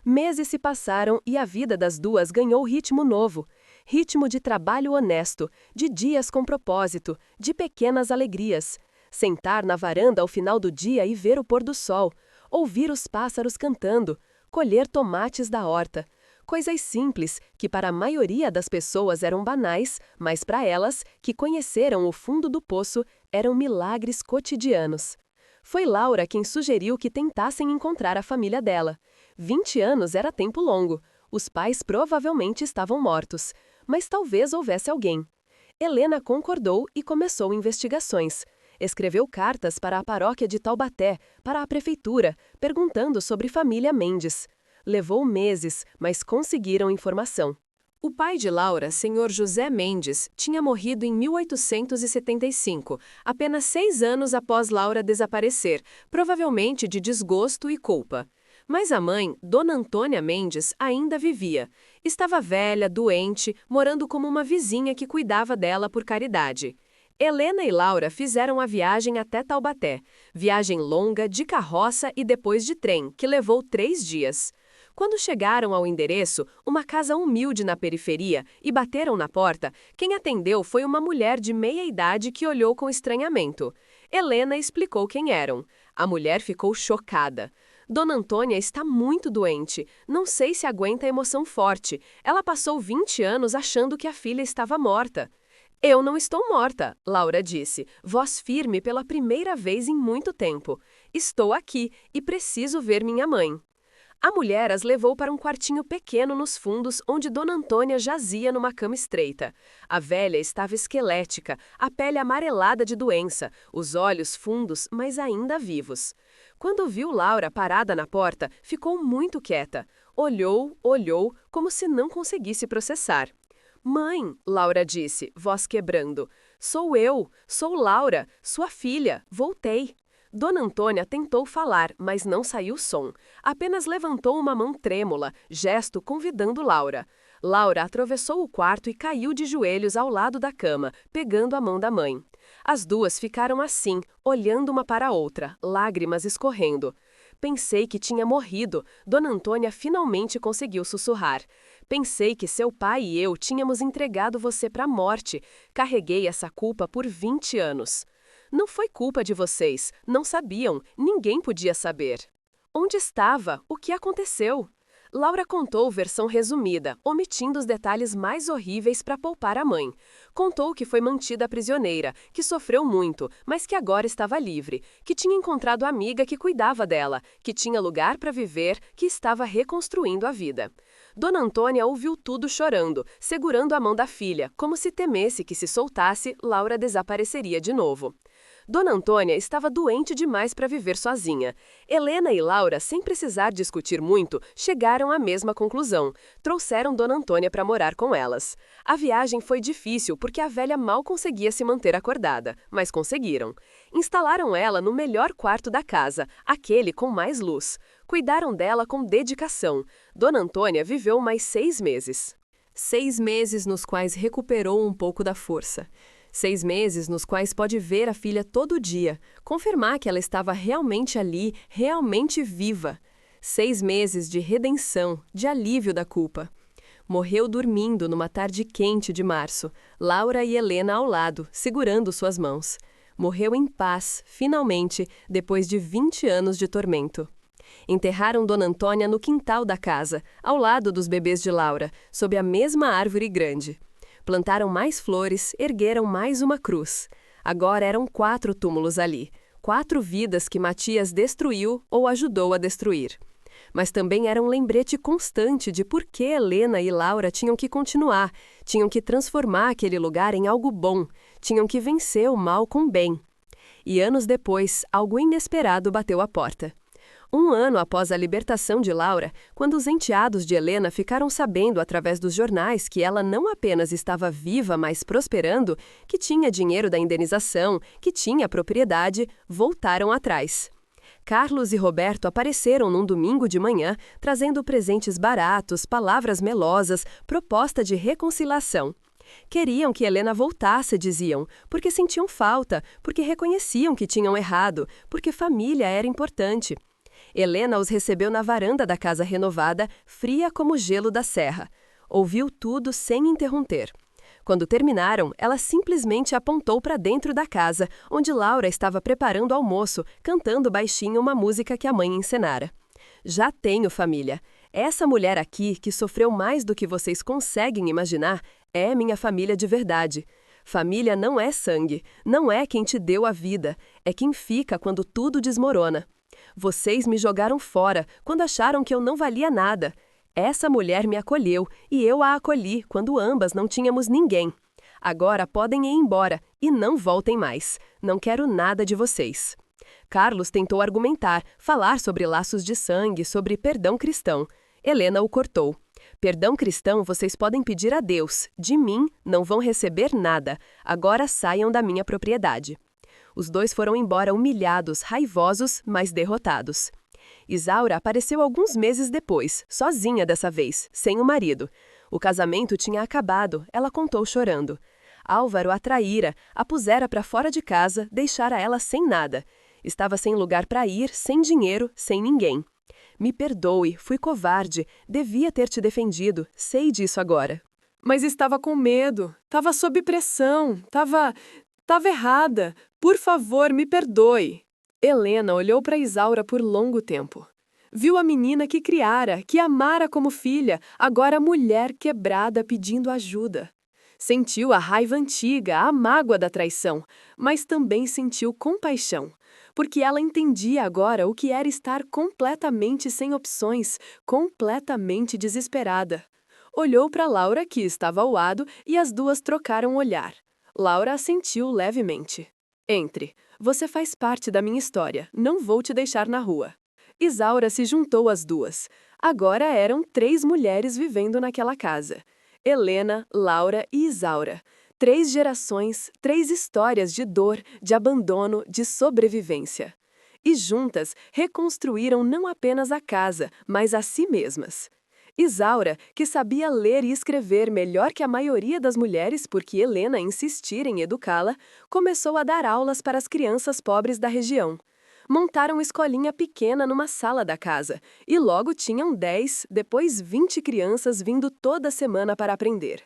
Meses se passaram e a vida das duas ganhou ritmo novo. Ritmo de trabalho honesto, de dias com propósito, de pequenas alegrias. Sentar na varanda ao final do dia e ver o pôr do sol, ouvir os pássaros cantando, colher tomates da horta. Coisas simples que para a maioria das pessoas eram banais, mas para elas, que conheceram o fundo do poço, eram milagres cotidianos. Foi Laura quem sugeriu que tentassem encontrar a família dela. 20 anos era tempo longo. Os pais provavelmente estavam mortos, mas talvez houvesse alguém. Helena concordou e começou investigações. Escreveu cartas para a paróquia de Taubaté, para a prefeitura, perguntando sobre família Mendes. Levou meses, mas conseguiram informação. O pai de Laura, Sr. José Mendes, tinha morrido em 1875, apenas 6 anos após Laura desaparecer, provavelmente de desgosto e culpa. Mas a mãe, Dona Antônia Mendes, ainda vivia. Estava velha, doente, morando como uma vizinha que cuidava dela por caridade. Helena e Laura fizeram a viagem até Taubaté. Viagem longa, de carroça e depois de trem, que levou 3 dias. Quando chegaram ao endereço, uma casa humilde na periferia, e bateram na porta, quem atendeu foi uma mulher de meia idade que olhou com estranhamento. Helena explicou quem eram. A mulher ficou chocada. Dona Antônia está muito doente. Não sei se aguenta emoção forte. Ela passou 20 anos achando que a filha estava morta. Eu não estou morta, Laura disse, voz firme pela primeira vez em muito tempo. Estou aqui e preciso ver minha mãe. A mulher as levou para um quartinho pequeno nos fundos, onde Dona Antônia jazia numa cama estreita. A velha estava esquelética, a pele amarelada de doença, os olhos fundos, mas ainda vivos. Quando viu Laura parada na porta, ficou muito quieta. Olhou, como se não conseguisse processar. Mãe, Laura disse, voz quebrando. Sou eu, sou Laura, sua filha, voltei. Dona Antônia tentou falar, mas não saiu som. Apenas levantou uma mão trêmula, gesto convidando Laura. Laura atravessou o quarto e caiu de joelhos ao lado da cama, pegando a mão da mãe. As duas ficaram assim, olhando uma para a outra, lágrimas escorrendo. Pensei que tinha morrido. Dona Antônia finalmente conseguiu sussurrar. Pensei que seu pai e eu tínhamos entregado você para a morte. Carreguei essa culpa por 20 anos. Não foi culpa de vocês. Não sabiam. Ninguém podia saber. Onde estava? O que aconteceu? Laura contou versão resumida, omitindo os detalhes mais horríveis para poupar a mãe. Contou que foi mantida prisioneira, que sofreu muito, mas que agora estava livre, que tinha encontrado amiga que cuidava dela, que tinha lugar para viver, que estava reconstruindo a vida. Dona Antônia ouviu tudo chorando, segurando a mão da filha, como se temesse que se soltasse, Laura desapareceria de novo. Dona Antônia estava doente demais para viver sozinha. Helena e Laura, sem precisar discutir muito, chegaram à mesma conclusão. Trouxeram Dona Antônia para morar com elas. A viagem foi difícil porque a velha mal conseguia se manter acordada, mas conseguiram. Instalaram ela no melhor quarto da casa, aquele com mais luz. Cuidaram dela com dedicação. Dona Antônia viveu mais 6 meses. 6 meses nos quais recuperou um pouco da força. 6 meses nos quais pode ver a filha todo dia, confirmar que ela estava realmente ali, realmente viva. 6 meses de redenção, de alívio da culpa. Morreu dormindo numa tarde quente de março, Laura e Helena ao lado, segurando suas mãos. Morreu em paz, finalmente, depois de 20 anos de tormento. Enterraram Dona Antônia no quintal da casa, ao lado dos bebês de Laura, sob a mesma árvore grande. Plantaram mais flores, ergueram mais uma cruz. Agora eram 4 túmulos ali, 4 vidas que Matias destruiu ou ajudou a destruir. Mas também era um lembrete constante de por que Helena e Laura tinham que continuar, tinham que transformar aquele lugar em algo bom, tinham que vencer o mal com bem. E anos depois, algo inesperado bateu à porta. 1 ano após a libertação de Laura, quando os enteados de Helena ficaram sabendo através dos jornais que ela não apenas estava viva, mas prosperando, que tinha dinheiro da indenização, que tinha propriedade, voltaram atrás. Carlos e Roberto apareceram num domingo de manhã, trazendo presentes baratos, palavras melosas, proposta de reconciliação. Queriam que Helena voltasse, diziam, porque sentiam falta, porque reconheciam que tinham errado, porque família era importante. Helena os recebeu na varanda da casa renovada, fria como o gelo da serra. Ouviu tudo sem interromper. Quando terminaram, ela simplesmente apontou para dentro da casa, onde Laura estava preparando almoço, cantando baixinho uma música que a mãe encenara. Já tenho família. Essa mulher aqui, que sofreu mais do que vocês conseguem imaginar, é minha família de verdade. Família não é sangue, não é quem te deu a vida, é quem fica quando tudo desmorona. Vocês me jogaram fora, quando acharam que eu não valia nada. Essa mulher me acolheu, e eu a acolhi, quando ambas não tínhamos ninguém. Agora podem ir embora, e não voltem mais. Não quero nada de vocês. Carlos tentou argumentar, falar sobre laços de sangue, sobre perdão cristão. Helena o cortou. Perdão cristão vocês podem pedir a Deus. De mim, não vão receber nada. Agora saiam da minha propriedade. Os dois foram embora humilhados, raivosos, mas derrotados. Isaura apareceu alguns meses depois, sozinha dessa vez, sem o marido. O casamento tinha acabado, ela contou chorando. Álvaro a traíra, a pusera para fora de casa, deixara ela sem nada. Estava sem lugar para ir, sem dinheiro, sem ninguém. Me perdoe, fui covarde, devia ter te defendido, sei disso agora. Mas estava com medo, estava sob pressão, estava errada. Por favor, me perdoe. Helena olhou para Isaura por longo tempo. Viu a menina que criara, que amara como filha, agora mulher quebrada pedindo ajuda. Sentiu a raiva antiga, a mágoa da traição, mas também sentiu compaixão, porque ela entendia agora o que era estar completamente sem opções, completamente desesperada. Olhou para Laura, que estava ao lado, e as duas trocaram olhar. Laura assentiu levemente. Entre. Você faz parte da minha história. Não vou te deixar na rua. Isaura se juntou às duas. Agora eram 3 mulheres vivendo naquela casa. Helena, Laura e Isaura. 3 gerações, 3 histórias de dor, de abandono, de sobrevivência. e juntas reconstruíram não apenas a casa, mas a si mesmas. Isaura, que sabia ler e escrever melhor que a maioria das mulheres porque Helena insistira em educá-la, começou a dar aulas para as crianças pobres da região. Montaram escolinha pequena numa sala da casa, e logo tinham 10, depois 20 crianças vindo toda semana para aprender.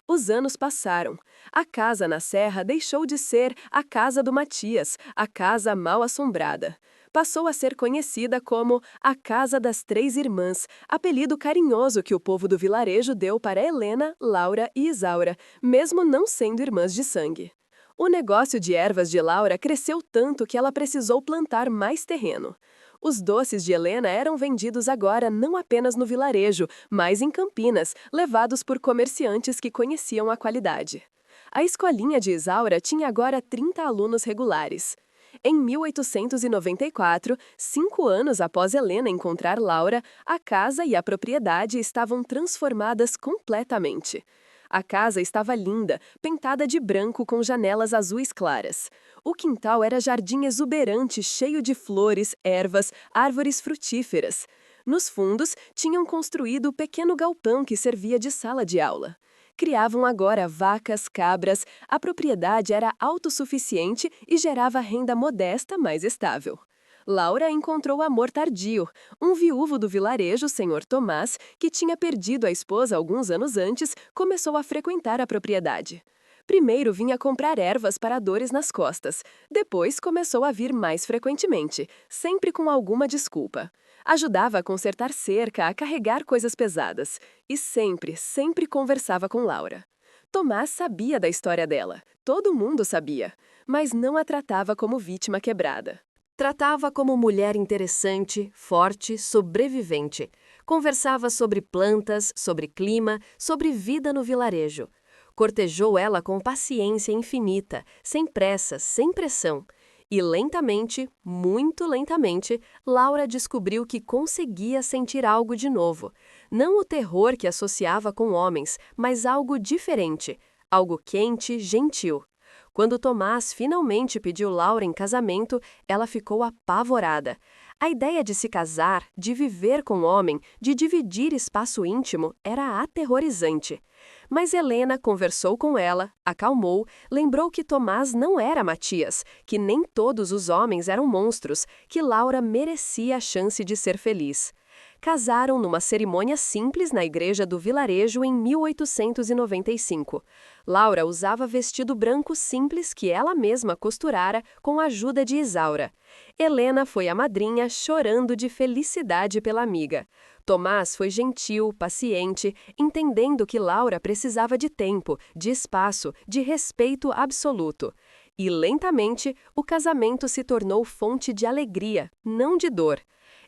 Os anos passaram. A casa na serra deixou de ser a casa do Matias, a casa mal assombrada. Passou a ser conhecida como a Casa das Três Irmãs, apelido carinhoso que o povo do vilarejo deu para Helena, Laura e Isaura, mesmo não sendo irmãs de sangue. O negócio de ervas de Laura cresceu tanto que ela precisou plantar mais terreno. Os doces de Helena eram vendidos agora não apenas no vilarejo, mas em Campinas, levados por comerciantes que conheciam a qualidade. A escolinha de Isaura tinha agora 30 alunos regulares. Em 1894, 5 anos após Helena encontrar Laura, a casa e a propriedade estavam transformadas completamente. A casa estava linda, pintada de branco com janelas azuis claras. O quintal era jardim exuberante, cheio de flores, ervas, árvores frutíferas. Nos fundos, tinham construído o pequeno galpão que servia de sala de aula. Criavam agora vacas, cabras, a propriedade era autossuficiente e gerava renda modesta, mas estável. Laura encontrou amor tardio, um viúvo do vilarejo, Senhor Tomás, que tinha perdido a esposa alguns anos antes, começou a frequentar a propriedade. Primeiro vinha comprar ervas para dores nas costas, depois começou a vir mais frequentemente, sempre com alguma desculpa. Ajudava a consertar cerca, a carregar coisas pesadas. E sempre conversava com Laura. Tomás sabia da história dela. Todo mundo sabia. Mas não a tratava como vítima quebrada. Tratava como mulher interessante, forte, sobrevivente. Conversava sobre plantas, sobre clima, sobre vida no vilarejo. Cortejou ela com paciência infinita, sem pressa, sem pressão. E lentamente, muito lentamente, Laura descobriu que conseguia sentir algo de novo. Não o terror que associava com homens, mas algo diferente, algo quente, gentil. Quando Tomás finalmente pediu Laura em casamento, ela ficou apavorada. A ideia de se casar, de viver com o homem, de dividir espaço íntimo, era aterrorizante. Mas Helena conversou com ela, acalmou, lembrou que Tomás não era Matias, que nem todos os homens eram monstros, que Laura merecia a chance de ser feliz. Casaram numa cerimônia simples na igreja do vilarejo em 1895. Laura usava vestido branco simples que ela mesma costurara com a ajuda de Isaura. Helena foi a madrinha, chorando de felicidade pela amiga. Tomás foi gentil, paciente, entendendo que Laura precisava de tempo, de espaço, de respeito absoluto. E lentamente, o casamento se tornou fonte de alegria, não de dor.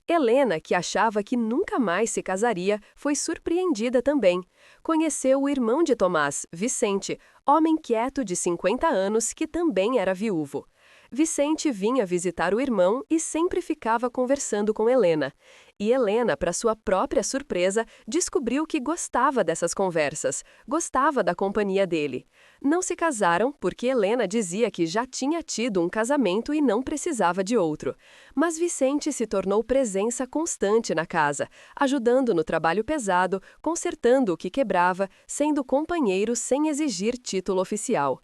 Helena, que achava que nunca mais se casaria, foi surpreendida também. Conheceu o irmão de Tomás, Vicente, homem quieto de 50 anos que também era viúvo. Vicente vinha visitar o irmão e sempre ficava conversando com Helena. E Helena, para sua própria surpresa, descobriu que gostava dessas conversas, gostava da companhia dele. Não se casaram porque Helena dizia que já tinha tido um casamento e não precisava de outro. Mas Vicente se tornou presença constante na casa, ajudando no trabalho pesado, consertando o que quebrava, sendo companheiro sem exigir título oficial.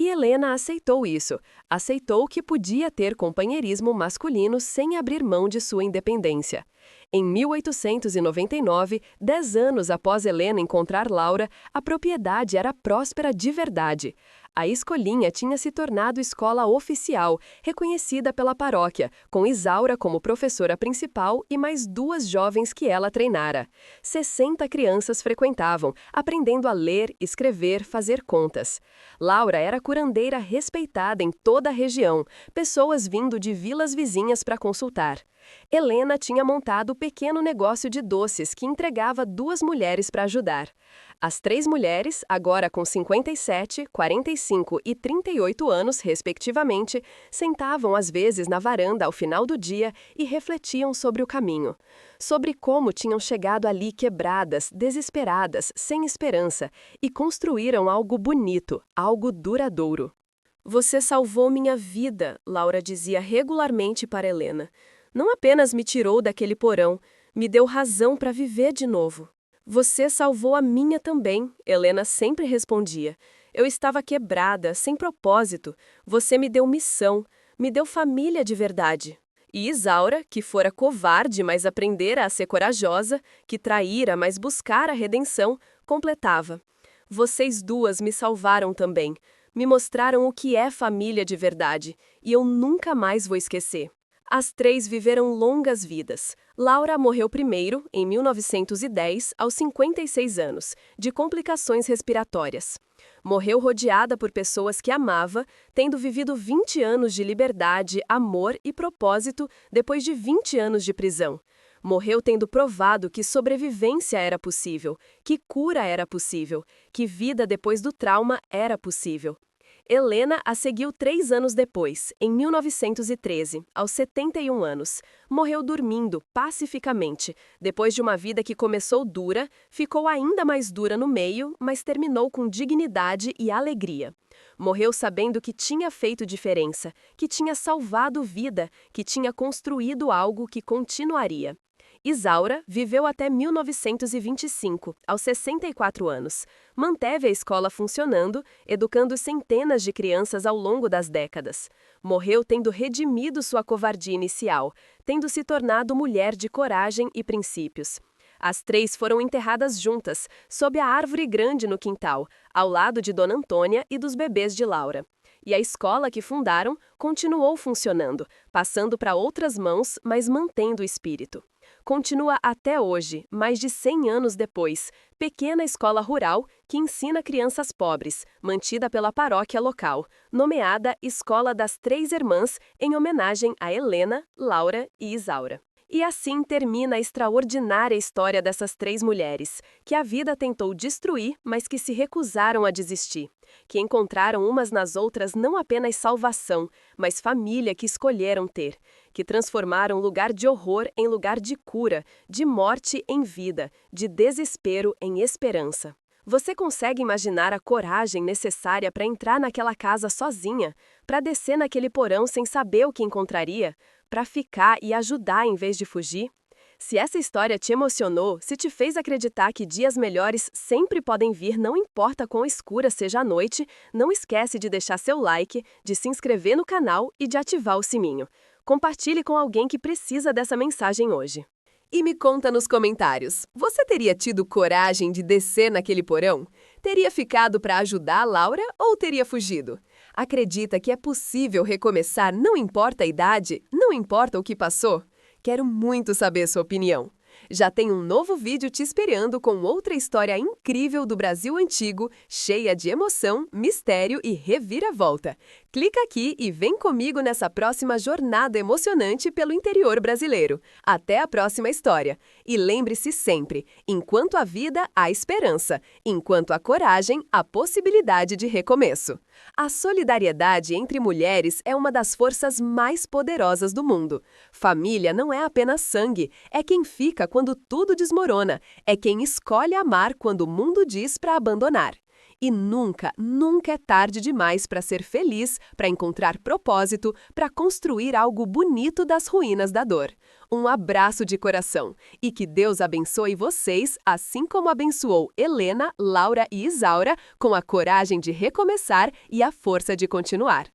E Helena aceitou isso, aceitou que podia ter companheirismo masculino sem abrir mão de sua independência. Em 1899, 10 anos após Helena encontrar Laura, a propriedade era próspera de verdade. A escolinha tinha se tornado escola oficial, reconhecida pela paróquia, com Isaura como professora principal e mais 2 jovens que ela treinara. 60 crianças frequentavam, aprendendo a ler, escrever, fazer contas. Laura era curandeira respeitada em toda a região, pessoas vindo de vilas vizinhas para consultar. Helena tinha montado o pequeno negócio de doces que entregava 2 mulheres para ajudar. As 3 mulheres, agora com 57, 45 e 38 anos, respectivamente, sentavam às vezes na varanda ao final do dia e refletiam sobre o caminho. Sobre como tinham chegado ali quebradas, desesperadas, sem esperança, e construíram algo bonito, algo duradouro. Você salvou minha vida, Laura dizia regularmente para Helena. Não apenas me tirou daquele porão, me deu razão para viver de novo. Você salvou a minha também, Helena sempre respondia. Eu estava quebrada, sem propósito. Você me deu missão, me deu família de verdade. E Isaura, que fora covarde, mas aprendera a ser corajosa, que traíra, mas buscara a redenção, completava. Vocês duas me salvaram também. Me mostraram o que é família de verdade, e eu nunca mais vou esquecer. As três viveram longas vidas. Laura morreu primeiro, em 1910, aos 56 anos, de complicações respiratórias. Morreu rodeada por pessoas que amava, tendo vivido 20 anos de liberdade, amor e propósito depois de 20 anos de prisão. Morreu tendo provado que sobrevivência era possível, que cura era possível, que vida depois do trauma era possível. Helena a seguiu 3 anos depois, em 1913, aos 71 anos. Morreu dormindo, pacificamente, depois de uma vida que começou dura, ficou ainda mais dura no meio, mas terminou com dignidade e alegria. Morreu sabendo que tinha feito diferença, que tinha salvado vida, que tinha construído algo que continuaria. Isaura viveu até 1925, aos 64 anos. Manteve a escola funcionando, educando centenas de crianças ao longo das décadas. Morreu tendo redimido sua covardia inicial, tendo se tornado mulher de coragem e princípios. As três foram enterradas juntas, sob a árvore grande no quintal, ao lado de Dona Antônia e dos bebês de Laura. E a escola que fundaram continuou funcionando, passando para outras mãos, mas mantendo o espírito. Continua até hoje, mais de 100 anos depois, pequena escola rural que ensina crianças pobres, mantida pela paróquia local, nomeada Escola das Três Irmãs, em homenagem a Helena, Laura e Isaura. E assim termina a extraordinária história dessas três mulheres, que a vida tentou destruir, mas que se recusaram a desistir. Que encontraram umas nas outras não apenas salvação, mas família que escolheram ter. Que transformaram lugar de horror em lugar de cura, de morte em vida, de desespero em esperança. Você consegue imaginar a coragem necessária para entrar naquela casa sozinha, para descer naquele porão sem saber o que encontraria, para ficar e ajudar em vez de fugir? Se essa história te emocionou, se te fez acreditar que dias melhores sempre podem vir, não importa quão escura seja a noite, não esquece de deixar seu like, de se inscrever no canal e de ativar o sininho. Compartilhe com alguém que precisa dessa mensagem hoje. E me conta nos comentários, você teria tido coragem de descer naquele porão? Teria ficado para ajudar a Laura ou teria fugido? Acredita que é possível recomeçar, não importa a idade, não importa o que passou? Quero muito saber sua opinião. Já tem um novo vídeo te esperando com outra história incrível do Brasil antigo, cheia de emoção, mistério e reviravolta. Clica aqui e vem comigo nessa próxima jornada emocionante pelo interior brasileiro. Até a próxima história. E lembre-se sempre, enquanto há vida, há esperança. Enquanto há coragem, há possibilidade de recomeço. A solidariedade entre mulheres é uma das forças mais poderosas do mundo. Família não é apenas sangue, é quem fica quando tudo desmorona, é quem escolhe amar quando o mundo diz para abandonar. E nunca, nunca é tarde demais para ser feliz, para encontrar propósito, para construir algo bonito das ruínas da dor. Um abraço de coração e que Deus abençoe vocês, assim como abençoou Helena, Laura e Isaura, com a coragem de recomeçar e a força de continuar.